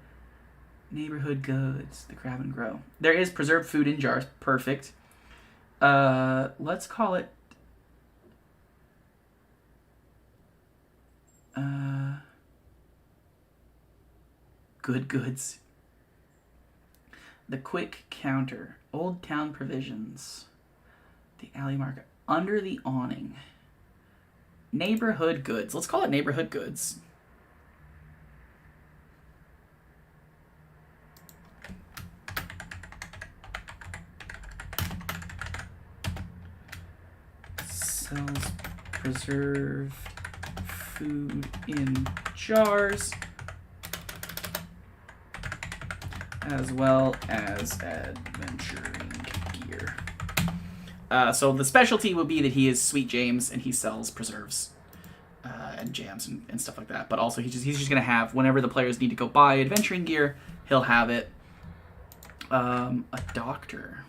neighborhood goods, the grab and grow. There is preserved food in jars. Perfect. Let's call it good goods. The quick counter, Old Town provisions, the alley market, under the awning. Neighborhood goods. Let's call it neighborhood goods. Sells preserved food in jars, as well as adventuring gear. So the specialty would be that he is Sweet James and he sells preserves and jams and stuff like that. But also he's just going to have, whenever the players need to go buy adventuring gear, he'll have it. A doctor.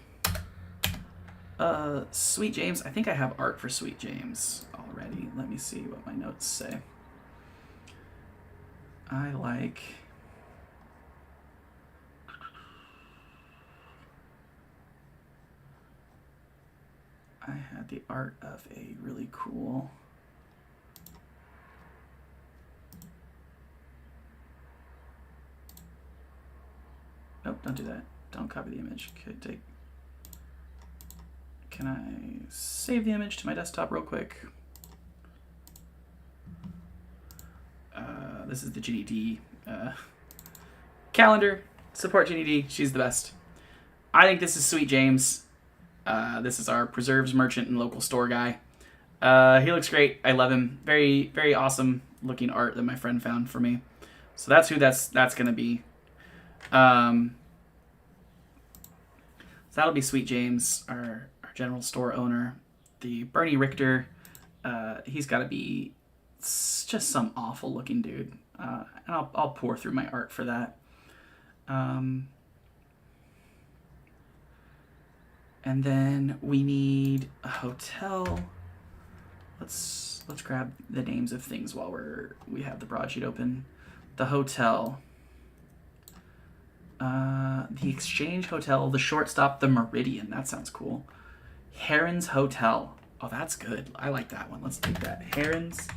Sweet James. I think I have art for Sweet James already. Let me see what my notes say. I had the art of a really cool... Nope, don't do that. Don't copy the image. Can I save the image to my desktop real quick? This is the Ginny D calendar. Support Ginny D. She's the best. I think this is Sweet James. This is our preserves merchant and local store guy. He looks great. I love him. Very, very awesome looking art that my friend found for me. So that's who that's going to be. So that'll be Sweet James, our general store owner. The Bernie Richter, he's got to be just some awful looking dude. And I'll pour through my art for that. And then we need a hotel. Let's grab the names of things while we have the broadsheet open. The hotel. The Exchange Hotel, the Shortstop, the Meridian. That sounds cool. Heron's Hotel. Oh, that's good. I like that one. Let's take that. Heron's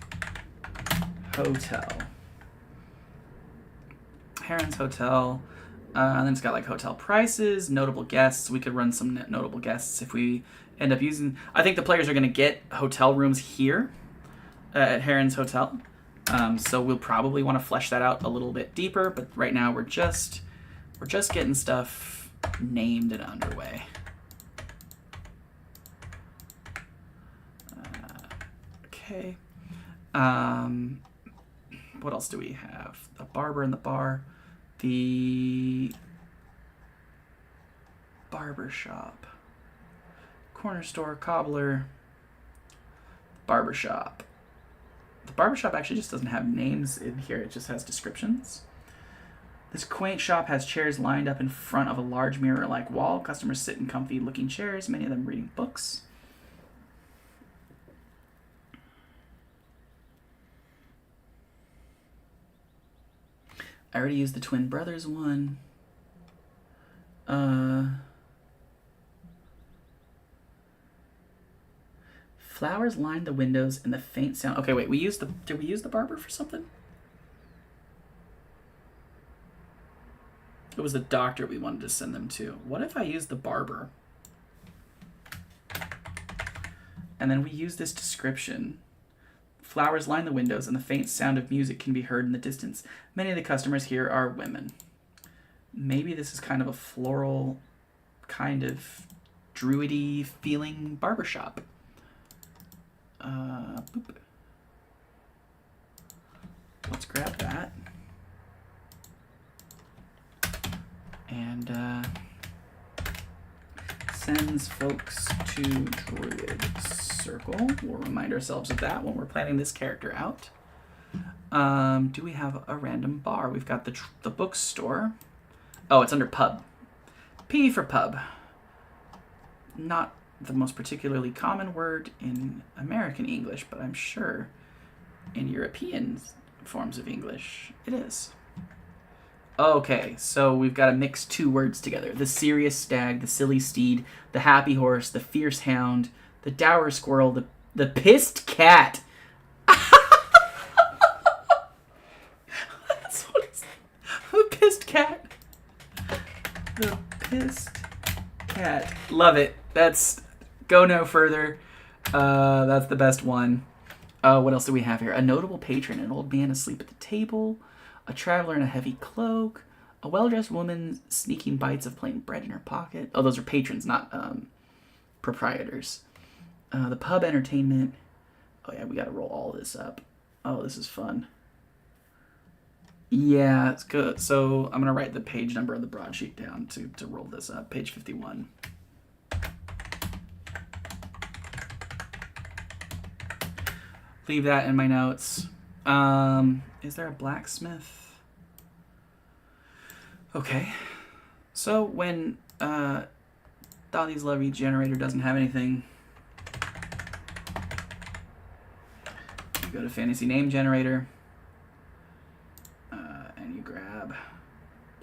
Hotel. Heron's Hotel. And then it's got like hotel prices, notable guests. We could run some notable guests if we end up using... I think the players are going to get hotel rooms here at Heron's Hotel. So we'll probably want to flesh that out a little bit deeper. But right now we're just getting stuff named and underway. Okay. What else do we have? A barber in the bar. The barber shop. Corner store, cobbler. Barber shop. The barber shop actually just doesn't have names in here. It just has descriptions. This quaint shop has chairs lined up in front of a large mirror-like wall. Customers sit in comfy-looking chairs, many of them reading books. I already used the Twin Brothers one. Flowers lined the windows and the faint sound. Okay, wait, did we use the barber for something? It was the doctor we wanted to send them to. What if I use the barber? And then we use this description. Flowers line the windows and the faint sound of music can be heard in the distance. Many of the customers here are women. Maybe this is kind of a floral, kind of druidy feeling barbershop. Boop. Let's grab that. And sends folks to Druid Circle. We'll remind ourselves of that when we're planning this character out. Do we have a random bar? We've got the bookstore. Oh, it's under pub. P for pub. Not the most particularly common word in American English, but I'm sure in European forms of English it is. Okay, so we've got to mix two words together. The serious stag, the silly steed, the happy horse, the fierce hound, the dour squirrel, the pissed cat. That's what it's... The pissed cat. The pissed cat. Love it. That's... Go no further. That's the best one. What else do we have here? A notable patron, an old man asleep at the table, a traveler in a heavy cloak, a well-dressed woman sneaking bites of plain bread in her pocket. Oh, those are patrons, not proprietors. The pub entertainment. Oh yeah, we gotta roll all this up. Oh, this is fun. Yeah, it's good. So I'm gonna write the page number of the broadsheet down to roll this up. Page 51. Leave that in my notes. Is there a blacksmith? Okay. So when Dolly's Lovey generator doesn't have anything, you go to fantasy name generator, and you grab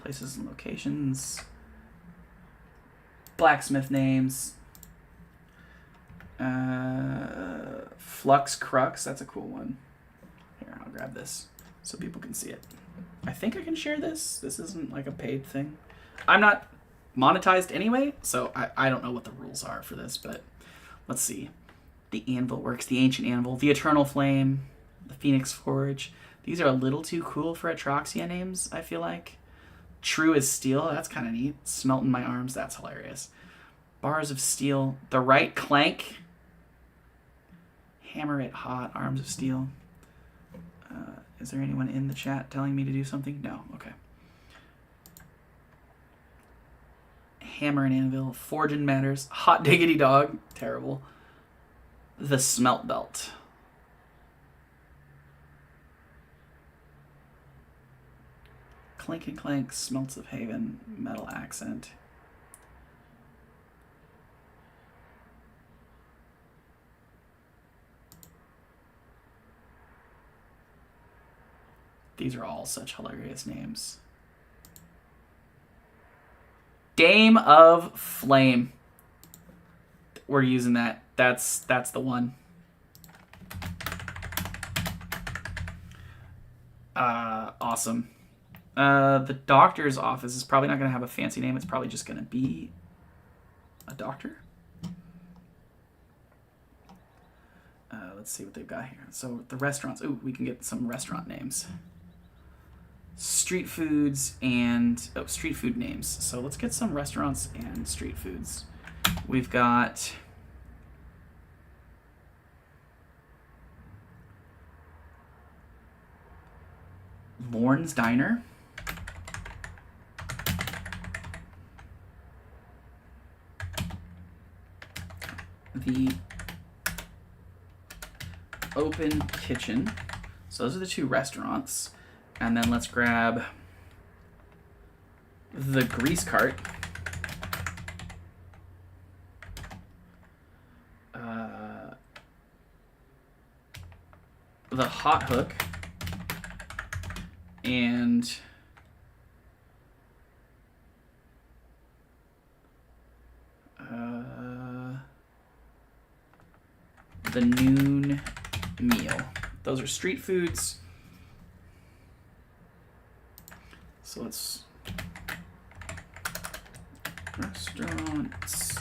places and locations, blacksmith names, Flux Crux, that's a cool one. Here, I'll grab this so people can see it. I think I can share this. This isn't like a paid thing. I'm not monetized anyway, so I don't know what the rules are for this, but let's see. The Anvil Works, the Ancient Anvil, the Eternal Flame, the Phoenix Forge. These are a little too cool for Atraxia names, I feel like. True as Steel, that's kind of neat. Smelt in My Arms, that's hilarious. Bars of Steel, The Right Clank. Hammer It Hot, Arms of Steel. Is there anyone in the chat telling me to do something? No, okay. Hammer and Anvil, Forging Matters, Hot Diggity Dog, terrible. The Smelt Belt. Clink and Clank, Smelts of Haven, Metal Accent. These are all such hilarious names. Dame of Flame. We're using that. That's the one. Awesome. The doctor's office is probably not going to have a fancy name. It's probably just going to be a doctor. Let's see what they've got here. So the restaurants. Ooh, we can get some restaurant names. Street foods and street food names. So let's get some restaurants and street foods. We've got Lorne's Diner. The Open Kitchen. So those are the two restaurants. And then let's grab the Grease Cart. The Hot Hook. And the Noon Meal. Those are street foods. So let's restaurants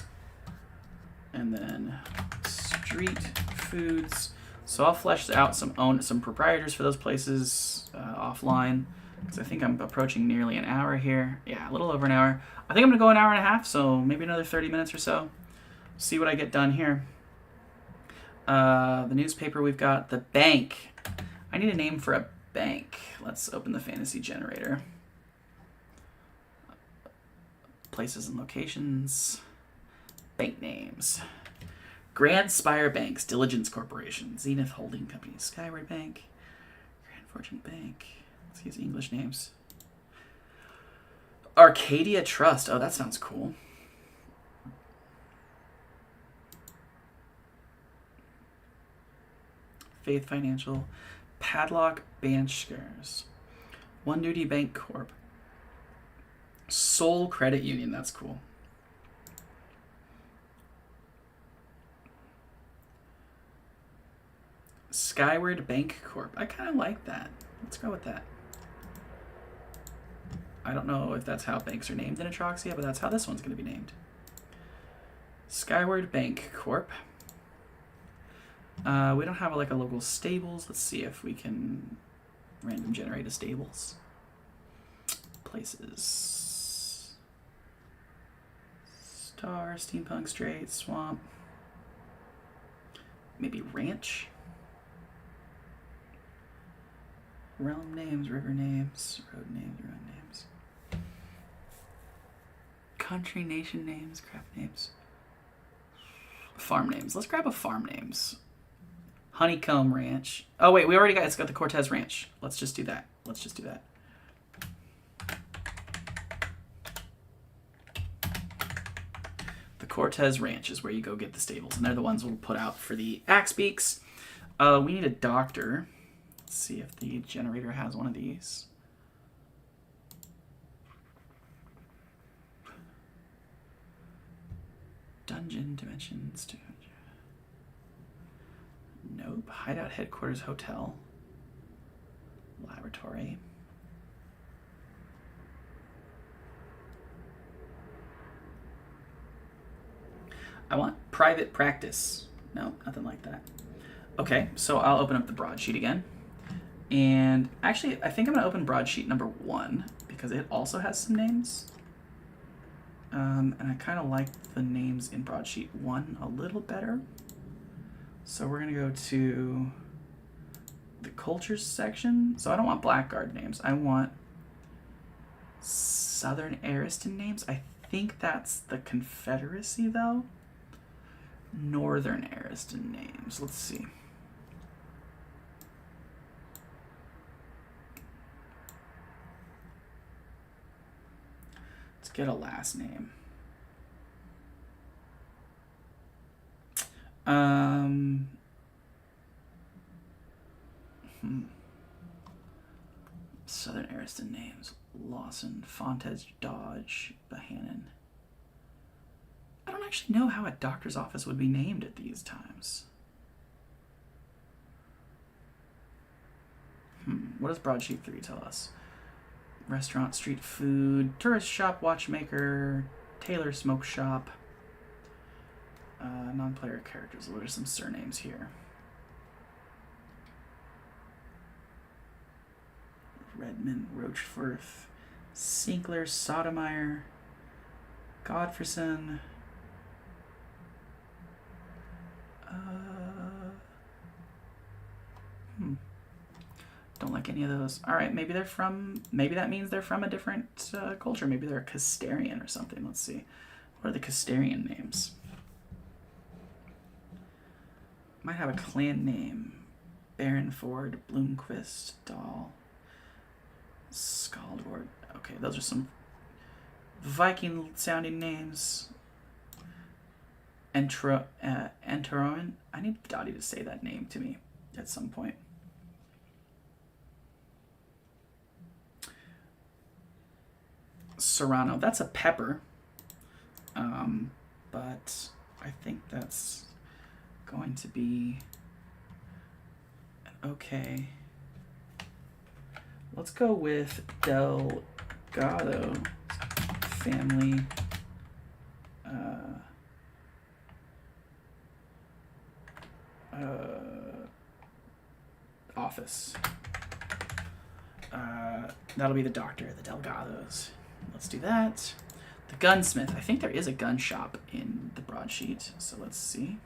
and then street foods. So I'll flesh out some proprietors for those places offline, because I think I'm approaching nearly an hour here. Yeah, a little over an hour. I think I'm gonna go an hour and a half, so maybe another 30 minutes or so. See what I get done here. The newspaper, we've got the bank. I need a name for a bank. Let's open the fantasy generator. Places and locations. Bank names. Grand Spire Banks, Diligence Corporation, Zenith Holding Company, Skyward Bank, Grand Fortune Bank. Let's use English names. Arcadia Trust. Oh, that sounds cool. Faith Financial, Padlock Banskers, One Duty Bank Corp, Soul Credit Union. That's cool. Skyward Bank Corp. I kind of like that. Let's go with that. I don't know if that's how banks are named in Atroxia, but that's how this one's going to be named. Skyward Bank Corp. We don't have like a local stables. Let's see if we can random generate a stables. Places. Star, Steampunk Strait, Swamp. Maybe Ranch. Realm names, river names, road names, country, nation names, craft names, farm names. Let's grab a farm names. Honeycomb Ranch. Oh wait, it's got the Cortez Ranch. Let's just do that. The Cortez Ranch is where you go get the stables, and they're the ones we'll put out for the Axe Beaks. We need a doctor. Let's see if the generator has one of these. Dungeon Dimensions. Nope. Hideout Headquarters Hotel. Laboratory. I want private practice. No, nothing like that. Okay, so I'll open up the broadsheet again. And actually, I think I'm going to open broadsheet number 1 because it also has some names. And I kind of like the names in broadsheet 1 a little better. So we're going to go to the cultures section. So I don't want Blackguard names. I want Southern Ariston names. I think that's the Confederacy, though. Northern Ariston names. Let's see. Let's get a last name. Southern Ariston names. Lawson, Fontes, Dodge, Bohannon. I don't actually know how a doctor's office would be named at these times. What does broadsheet 3 tell us? Restaurant, street food, tourist shop, watchmaker, tailor, smoke shop. Non-player characters. What are some surnames here? Redmond, Rochefort, Sinkler, Sotomayor, Godfreyson. Don't like any of those. All right, maybe that means they're from a different culture. Maybe they're a Castarian or something. Let's see. What are the Castarian names? Might have a clan name. Baronford, Bloomquist, Dahl, Skaldward. Okay, those are some Viking-sounding names. Enteroin. I need Dottie to say that name to me at some point. Serrano. That's a pepper. But I think that's going to be okay. Let's go with Delgado family. Office. That'll be the doctor, the Delgados. Let's do that. The gunsmith. I think there is a gun shop in the broadsheet, so let's see.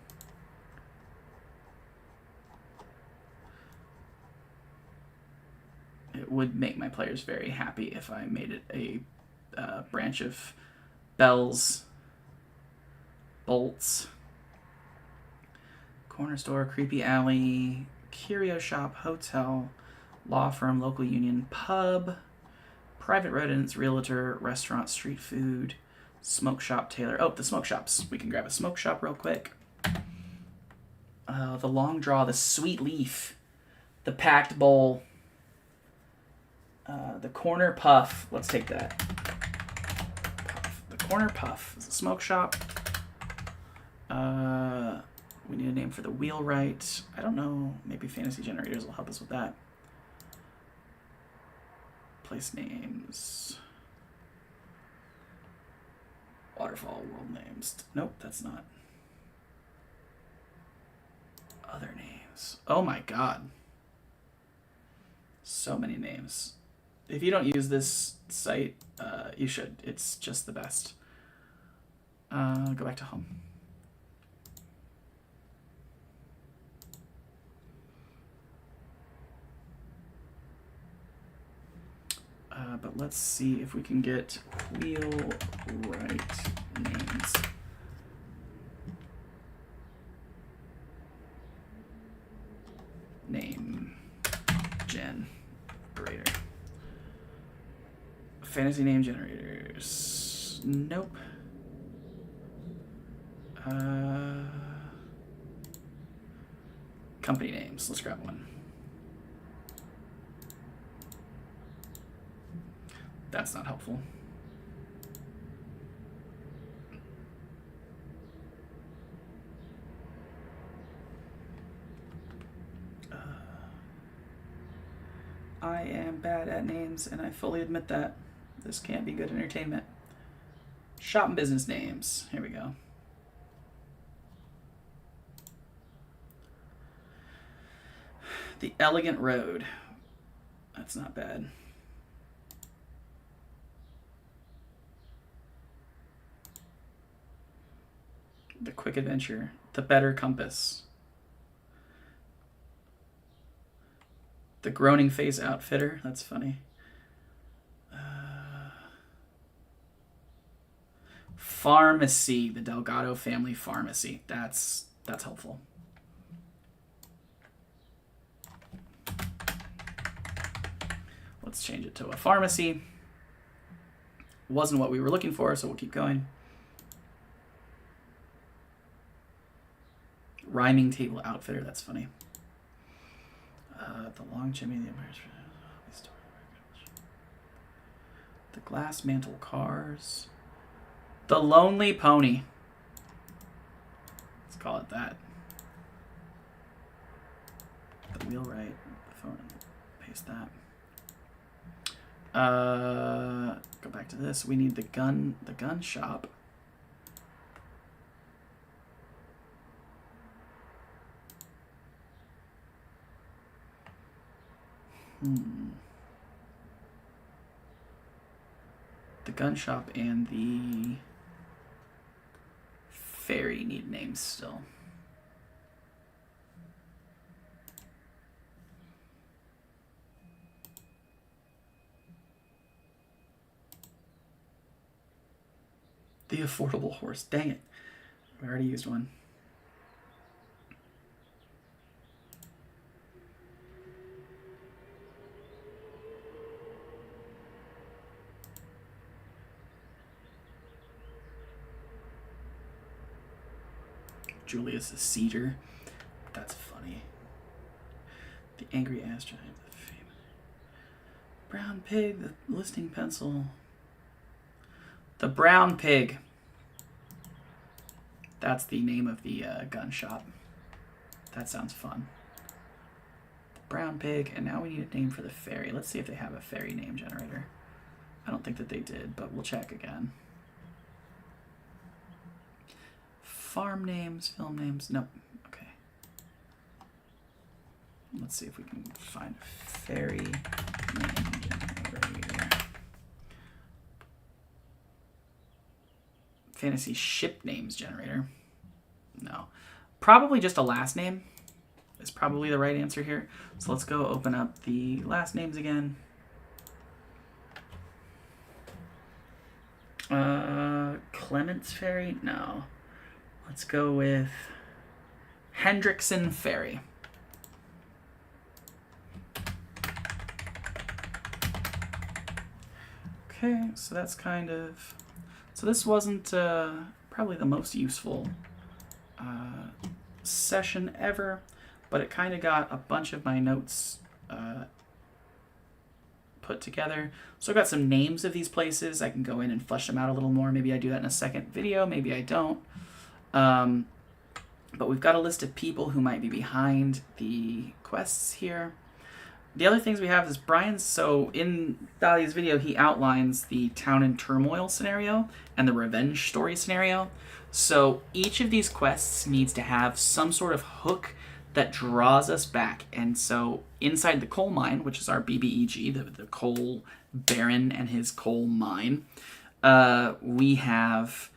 It would make my players very happy if I made it a branch of bells, bolts, corner store, creepy alley, curio shop, hotel, law firm, local union, pub, private residence, realtor, restaurant, street food, smoke shop, tailor. Oh, the smoke shops. We can grab a smoke shop real quick. The long draw, the sweet leaf, the packed bowl, the corner puff. Let's take that. Puff. The corner puff is a smoke shop. We need a name for the wheelwright. I don't know. Maybe fantasy generators will help us with that. Place names. Waterfall world names. Nope, that's not. Other names. Oh my god. So many names. If you don't use this site, you should. It's just the best. Go back to home. But let's see if we can get wheelwright names. Name generator. Fantasy name generators. Nope. Company names. Let's grab one. That's not helpful. I am bad at names, and I fully admit that. This can't be good entertainment. Shop and business names. Here we go. The Elegant Road. That's not bad. The Quick Adventure. The Better Compass. The Groaning Face Outfitter. That's funny. Pharmacy. The Delgado Family Pharmacy. That's helpful. Let's change it to a pharmacy. Wasn't what we were looking for, so we'll keep going. Rhyming Table Outfitter. That's funny. The Long Chimney, the Glass Mantle Cars, the Lonely Pony. Let's call it that. The wheelwright. Phone. Paste that. Go back to this. We need the gun shop. The gun shop and the ferry need names still. The affordable horse. Dang it. We already used one. Julius the Cedar. That's funny. The Angry Ass Giant. The famous Brown Pig. The listing pencil. The Brown Pig. That's the name of the gun shop. That sounds fun. The Brown Pig. And now we need a name for the ferry. Let's see if they have a ferry name generator. I don't think that they did, but we'll check again. Farm names, film names. Nope. Okay. Let's see if we can find a ferry name generator. Fantasy ship names generator. No. Probably just a last name is probably the right answer here. So let's go open up the last names again. Clements Ferry? No. Let's go with Hendrickson Ferry. Okay, so that's kind of... So this wasn't probably the most useful session ever, but it kind of got a bunch of my notes put together. So I've got some names of these places. I can go in and flesh them out a little more. Maybe I do that in a second video. Maybe I don't. But we've got a list of people who might be behind the quests here. The other things we have is Brian's, so in Dahlia's video, he outlines the town in turmoil scenario and the revenge story scenario. So each of these quests needs to have some sort of hook that draws us back. And so inside the coal mine, which is our BBEG, the coal baron and his coal mine, we have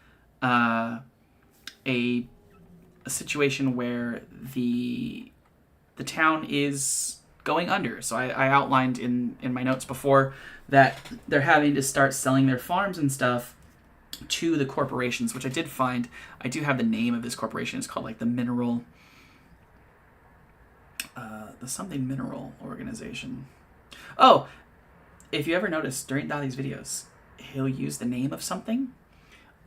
a situation where the town is going under. So I outlined in my notes before that they're having to start selling their farms and stuff to the corporations, which I did find. I do have the name of this corporation. It's called like the Mineral, the something Mineral Organization. Oh, if you ever notice during Dahlia's videos, he'll use the name of something.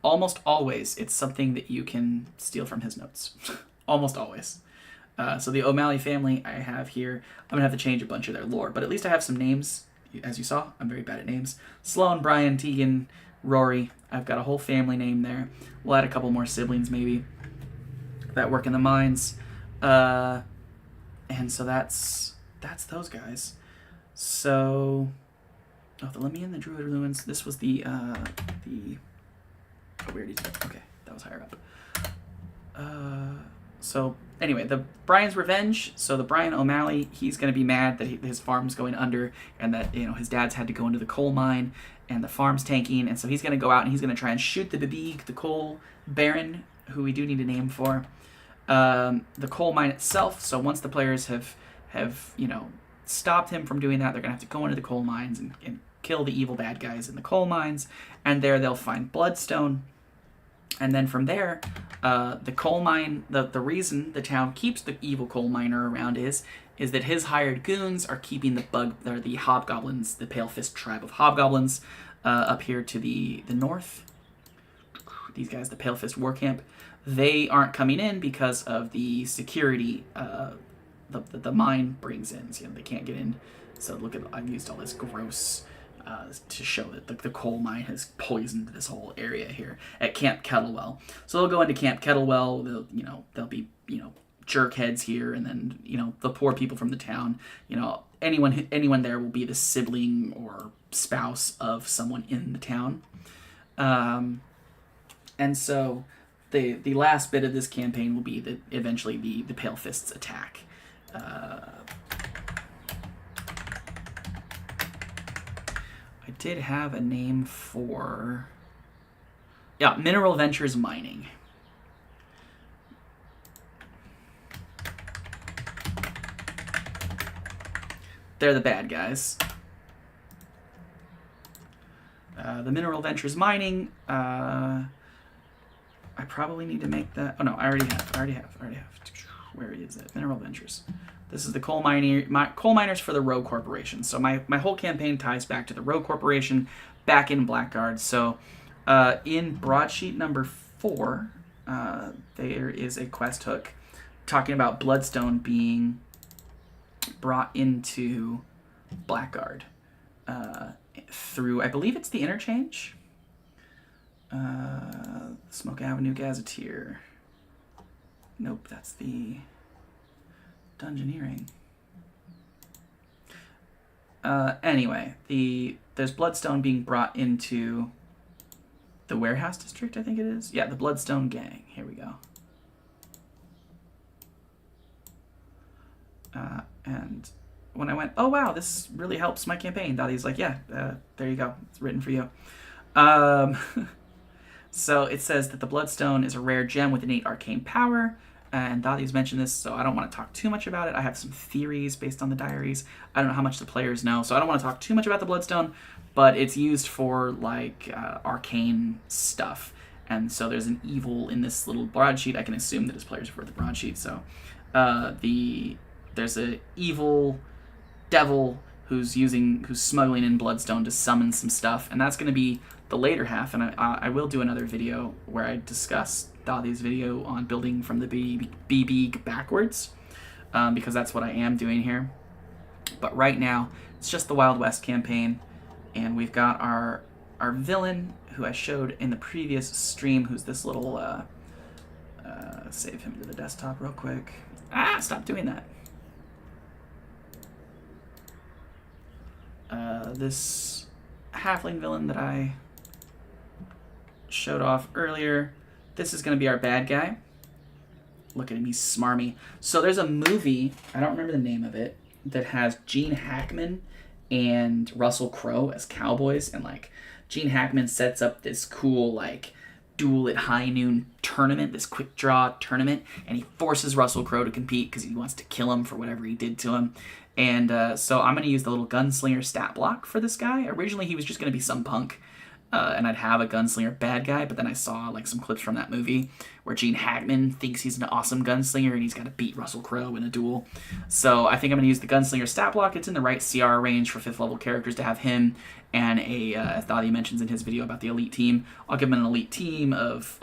Almost always, it's something that you can steal from his notes. Almost always. So the O'Malley family I have here, I'm going to have to change a bunch of their lore, but at least I have some names. As you saw, I'm very bad at names. Sloan, Brian, Tegan, Rory. I've got a whole family name there. We'll add a couple more siblings maybe that work in the mines. And so that's those guys. So, the Lemmy and the Druid Ruins. This was the oh, we already did that. Okay, that was higher up. So anyway, the Brian's Revenge. So the Brian O'Malley, he's going to be mad that his farm's going under, and that his dad's had to go into the coal mine, and the farm's tanking, and so he's going to go out and he's going to try and shoot the Babig, the coal baron, who we do need a name for. The coal mine itself. So once the players have stopped him from doing that, they're going to have to go into the coal mines and kill the evil bad guys in the coal mines, and there they'll find bloodstone. And then from there, the coal mine, the reason the town keeps the evil coal miner around is that his hired goons are keeping the hobgoblins, the Pale Fist tribe of hobgoblins, up here to the north. These guys, the Pale Fist war camp, they aren't coming in because of the security the mine brings in. So, they can't get in. So look at, I've used all this gross to show that the coal mine has poisoned this whole area here at Camp Kettlewell. So they'll go into Camp Kettlewell. They'll be jerkheads here, and then the poor people from the town. Anyone there will be the sibling or spouse of someone in the town. And so the last bit of this campaign will be that eventually the Pale Fists attack. I did have a name for... Yeah, Mineral Ventures Mining. They're the bad guys. The Mineral Ventures Mining, I probably need to make that. Oh no, I already have. Where is it? Mineral Ventures. This is the coal miners for the Rogue Corporation. So my whole campaign ties back to the Rogue Corporation, back in Blackguard. So in broadsheet number 4, there is a quest hook talking about Bloodstone being brought into Blackguard through, I believe it's the interchange. Smoke Avenue Gazetteer. Nope, that's the Dungeoneering. Anyway, there's Bloodstone being brought into the Warehouse District, I think it is. Yeah, the Bloodstone Gang. Here we go. And when I went, oh wow, this really helps my campaign, Dottie's like, yeah, there you go. It's written for you. So it says that the Bloodstone is a rare gem with innate arcane power. And Dottie's mentioned this, so I don't want to talk too much about it. I have some theories based on the diaries. I don't know how much the players know, so I don't want to talk too much about the Bloodstone, but it's used for, like, arcane stuff. And so there's an evil in this little broadsheet. I can assume that his players have read the broadsheet, so there's a evil devil who's smuggling in Bloodstone to summon some stuff, and that's going to be the later half, and I will do another video where I discuss Dottie's video on building from the BB backwards, because that's what I am doing here. But right now, it's just the Wild West campaign, and we've got our villain, who I showed in the previous stream, who's this little, save him to the desktop real quick. Stop doing that. This halfling villain that I showed off earlier. This is going to be our bad guy. Look at him, he's smarmy. So there's a movie, I don't remember the name of it, that has Gene Hackman and Russell Crowe as cowboys, and like Gene Hackman sets up this cool like duel at high noon tournament, this quick draw tournament, and he forces Russell Crowe to compete because he wants to kill him for whatever he did to him. And so I'm going to use the little gunslinger stat block for this guy. Originally he was just going to be some punk, and I'd have a gunslinger bad guy, but then I saw like some clips from that movie where Gene Hackman thinks he's an awesome gunslinger and he's got to beat Russell Crowe in a duel. So I think I'm going to use the gunslinger stat block. It's in the right CR range for 5th level characters to have him and as Thadi mentions in his video about the elite team. I'll give him an elite team of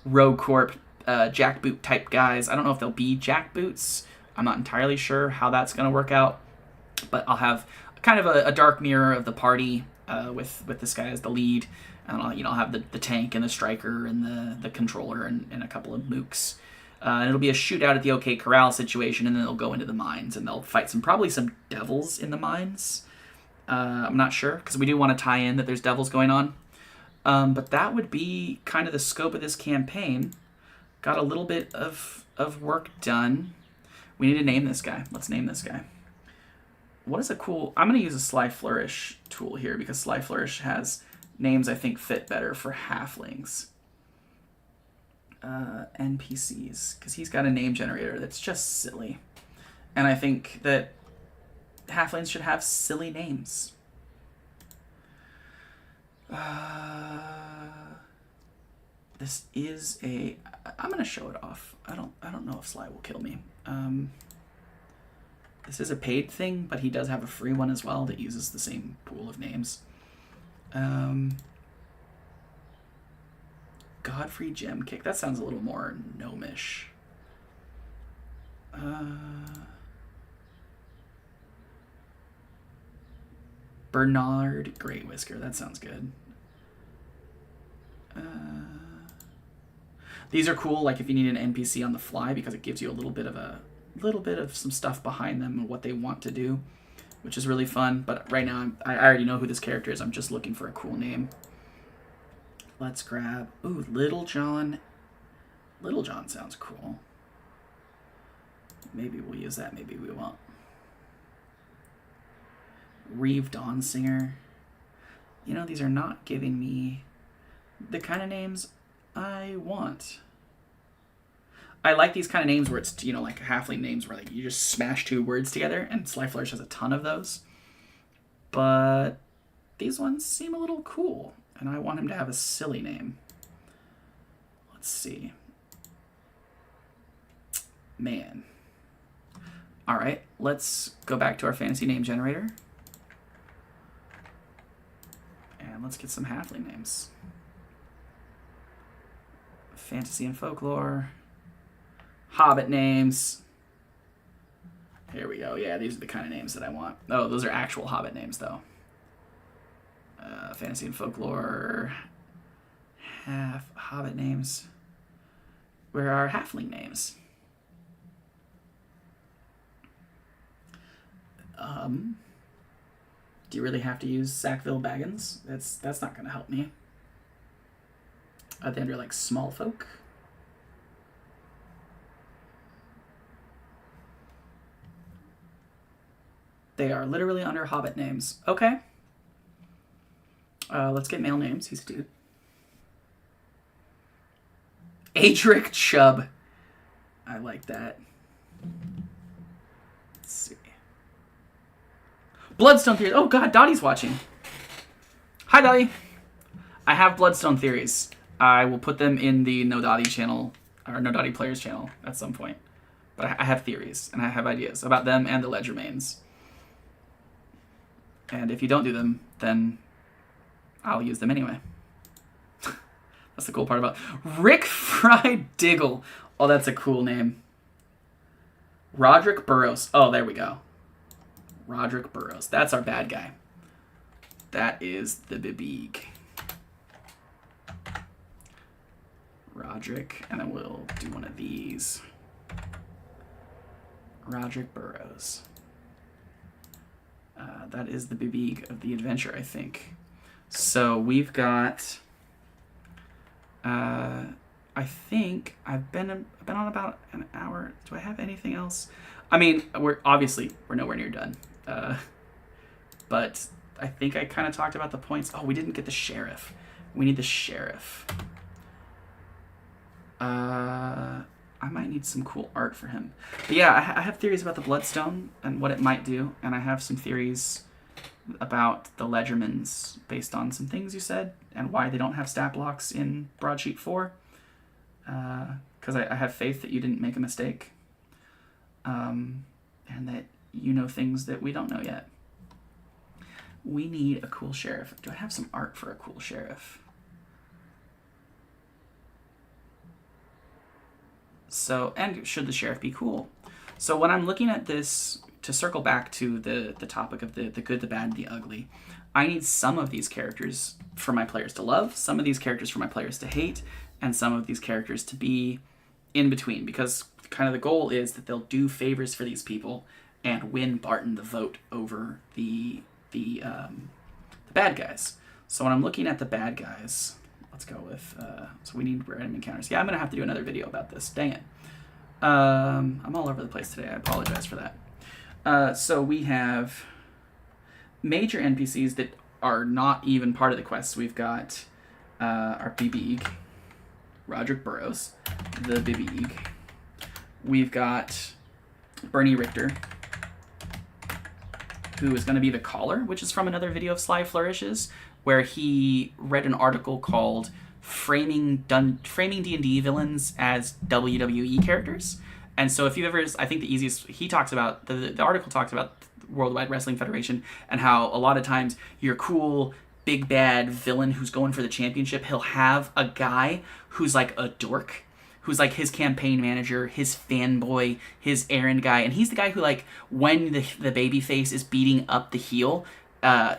Rogue Corp jackboot type guys. I don't know if they'll be jackboots. I'm not entirely sure how that's going to work out, but I'll have kind of a dark mirror of the party with this guy as the lead, and I'll have the tank and the striker and the controller and a couple of mooks. And it'll be a shootout at the OK Corral situation, and then they'll go into the mines and they'll fight probably some devils in the mines. I'm not sure, because we do want to tie in that there's devils going on. But that would be kind of the scope of this campaign. Got a little bit of work done. We need to name this guy. Let's name this guy. What is a cool... I'm going to use a Slyflourish tool here, because Slyflourish has names I think fit better for halflings. NPCs, because he's got a name generator that's just silly. And I think that halflings should have silly names. This is a... I'm going to show it off. I don't know if Sly will kill me. This is a paid thing, but he does have a free one as well that uses the same pool of names. Godfrey Gem Kick. That sounds a little more gnomish. Bernard Great Whisker. That sounds good. These are cool, like if you need an NPC on the fly, because it gives you a little bit of some stuff behind them and what they want to do, which is really fun. But right now, I already know who this character is. I'm just looking for a cool name. Let's grab... Ooh, Little John. Little John sounds cool. Maybe we'll use that, maybe we won't. Reeve Dawnsinger. You know, these are not giving me the kind of names I want. I like these kind of names where it's, you know, like halfling names where like you just smash 2 words together, and Slyflourish has a ton of those. But these ones seem a little cool, and I want him to have a silly name. Let's see. Man. All right, let's go back to our fantasy name generator. And let's get some halfling names. Fantasy and folklore. Hobbit names. Here we go. Yeah, these are the kind of names that I want. Oh, those are actual Hobbit names, though. Fantasy and folklore. Half Hobbit names. Where are halfling names? Do you really have to use Sackville Baggins? That's not going to help me. Are they under, like, small folk? They are literally under Hobbit names. Okay. Let's get male names. He's a dude. Adric Chubb. I like that. Let's see. Bloodstone Theories. Oh, God, Dottie's watching. Hi, Dottie. I have Bloodstone Theories. I will put them in the No Dottie channel, or No Dottie Players channel at some point. But I have theories, and I have ideas about them and the Ledgermains. And if you don't do them, then I'll use them anyway. That's the cool part about Rick Fried Diggle. Oh, that's a cool name. Roderick Burrows. Oh, there we go. Roderick Burrows. That's our bad guy. That is the Bibig. Roderick, and then we'll do one of these. Roderick Burrows. That is the Bibig of the adventure, I think. So we've got... I think I've been on about an hour. Do I have anything else? I mean, we're nowhere near done. But I think I kind of talked about the points. Oh, we didn't get the sheriff. We need the sheriff. I might need some cool art for him. But yeah, I have theories about the Bloodstone and what it might do, and I have some theories about the Ledgermans based on some things you said and why they don't have stat blocks in Broadsheet 4. Because I have faith that you didn't make a mistake. And that you know things that we don't know yet. We need a cool sheriff. Do I have some art for a cool sheriff? So, and should the sheriff be cool? So when I'm looking at this, to circle back to the topic of the good, the bad, and the ugly, I need some of these characters for my players to love, some of these characters for my players to hate, and some of these characters to be in between, because kind of the goal is that they'll do favors for these people and win Barton the vote over the bad guys. So when I'm looking at the bad guys, let's go with, so we need random encounters. Yeah, I'm going to have to do another video about this. Dang it. I'm all over the place today. I apologize for that. So we have major NPCs that are not even part of the quests. We've got our Bibig, Roderick Burrows, the Bibig. We've got Bernie Richter, who is going to be the Caller, which is from another video of Slyflourishes, where he read an article called Framing D&D Villains as WWE Characters. And so if you've ever, I think the easiest, he talks about, the article talks about Worldwide Wrestling Federation and how a lot of times your cool, big bad villain who's going for the championship, he'll have a guy who's like a dork, who's like his campaign manager, his fanboy, his errand guy. And he's the guy who, like, when the baby face is beating up the heel,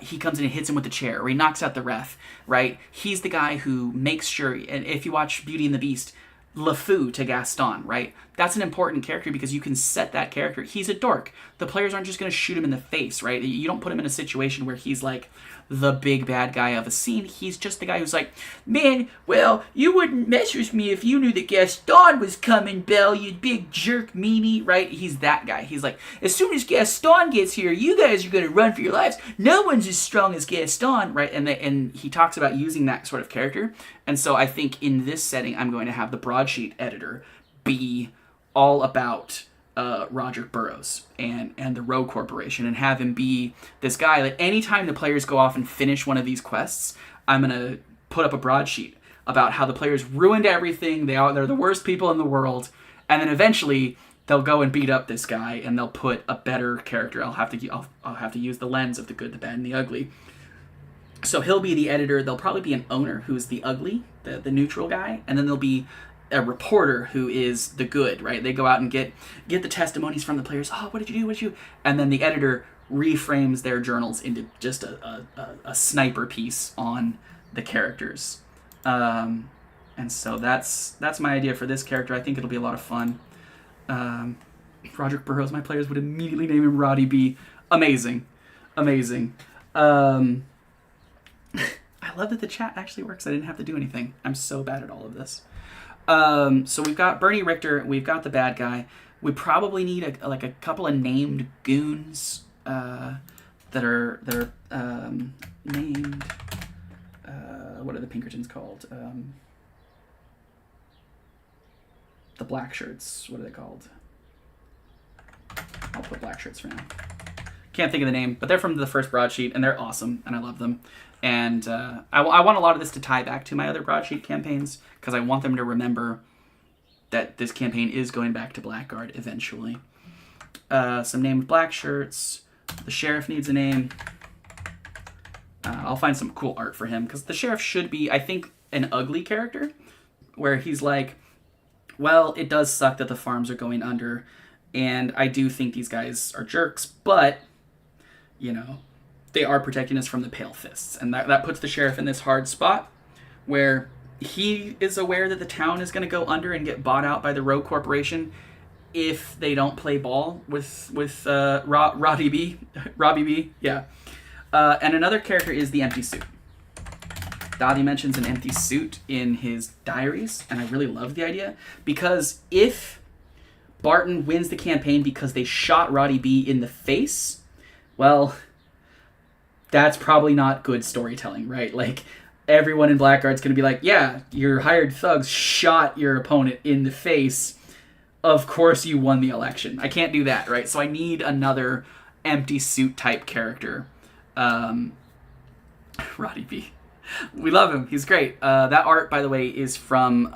he comes in and hits him with the chair, or he knocks out the ref, right? He's the guy who makes sure, and if you watch Beauty and the Beast, LeFou to Gaston, right? That's an important character because you can set that character. He's a dork. The players aren't just going to shoot him in the face, right? You don't put him in a situation where he's like the big bad guy of a scene. He's just the guy who's like, man, well, you wouldn't mess with me if you knew that Gaston was coming, Belle, you big jerk meanie, right? He's that guy. He's like, as soon as Gaston gets here, you guys are going to run for your lives. No one's as strong as Gaston, right? And he talks about using that sort of character. And so I think in this setting, I'm going to have the broadsheet editor be all about Roderick Burrows and the Rogue Corporation, and have him be this guy that anytime the players go off and finish one of these quests, I'm going to put up a broadsheet about how the players ruined everything. They're the worst people in the world, and then eventually they'll go and beat up this guy, and they'll put a better character. I'll have to use the lens of the good, the bad, and the ugly. So he'll be the editor. There'll probably be an owner who's the ugly, the neutral guy, and then there'll be a reporter who is the good, right? They go out and get the testimonies from the players. Oh, what did you do? What did you do? And then the editor reframes their journals into just a sniper piece on the characters. And so that's my idea for this character. I think it'll be a lot of fun. Roderick Burroughs, my players would immediately name him Roddy B. Amazing. I love that the chat actually works. I didn't have to do anything. I'm so bad at all of this. So we've got Bernie Richter. We've got the bad guy. We probably need a couple of named goons that are named. What are the Pinkertons called? The black shirts. What are they called? I'll put black shirts for now. Can't think of the name, but they're from the first broadsheet, and they're awesome, and I love them. And I want a lot of this to tie back to my other broadsheet campaigns, because I want them to remember that this campaign is going back to Blackguard eventually. Some named black shirts. The sheriff needs a name. I'll find some cool art for him, because the sheriff should be, I think, an ugly character, where he's like, well, it does suck that the farms are going under, and I do think these guys are jerks, but, you know, they are protecting us from the Pale Fists. And that puts the sheriff in this hard spot where he is aware that the town is going to go under and get bought out by the Rogue Corporation if they don't play ball with Robbie B. Yeah. And another character is the empty suit. Dottie mentions an empty suit in his diaries, and I really love the idea, because if Barton wins the campaign because they shot Roddy B in the face, well, that's probably not good storytelling, right? Like, everyone in Blackguard's going to be like, yeah, your hired thugs shot your opponent in the face. Of course you won the election. I can't do that, right? So I need another empty suit type character. Roddy B. We love him. He's great. That art, by the way, is from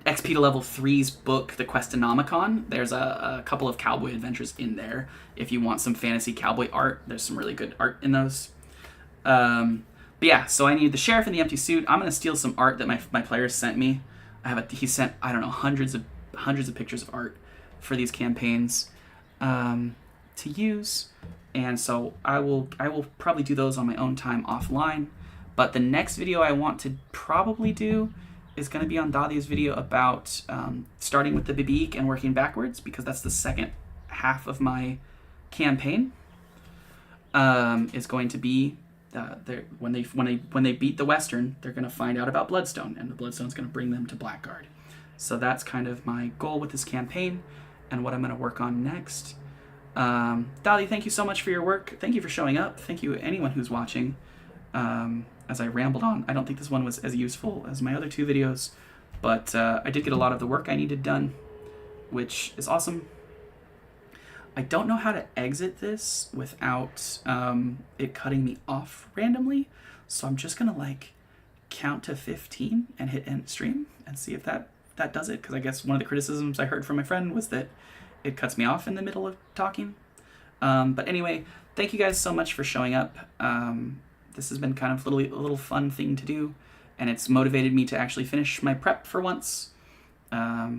XP to Level 3's book, The Questonomicon. There's a couple of cowboy adventures in there. If you want some fantasy cowboy art, there's some really good art in those. But yeah, so I need the sheriff in the empty suit. I'm going to steal some art that my players sent me. He sent, I don't know, hundreds of pictures of art for these campaigns to use. And so I will probably do those on my own time offline. But the next video I want to probably do is going to be on Davi's video about starting with the Bibique and working backwards, because that's the second half of my campaign. Is going to be when they beat the Western, they're going to find out about Bloodstone, and the Bloodstone's going to bring them to Blackguard. So that's kind of my goal with this campaign and what I'm going to work on next. Dali, thank you so much for your work. Thank you for showing up. Thank you anyone who's watching. As I rambled on, I don't think this one was as useful as my other two videos, but I did get a lot of the work I needed done, which is awesome. I don't know how to exit this without it cutting me off randomly, so I'm just gonna count to 15 and hit end stream and see if that does it, because I guess one of the criticisms I heard from my friend was that it cuts me off in the middle of talking. But anyway, thank you guys so much for showing up. This has been kind of a little fun thing to do, and it's motivated me to actually finish my prep for once. I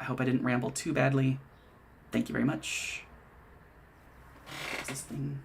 hope I didn't ramble too badly. Thank you very much. What's this thing?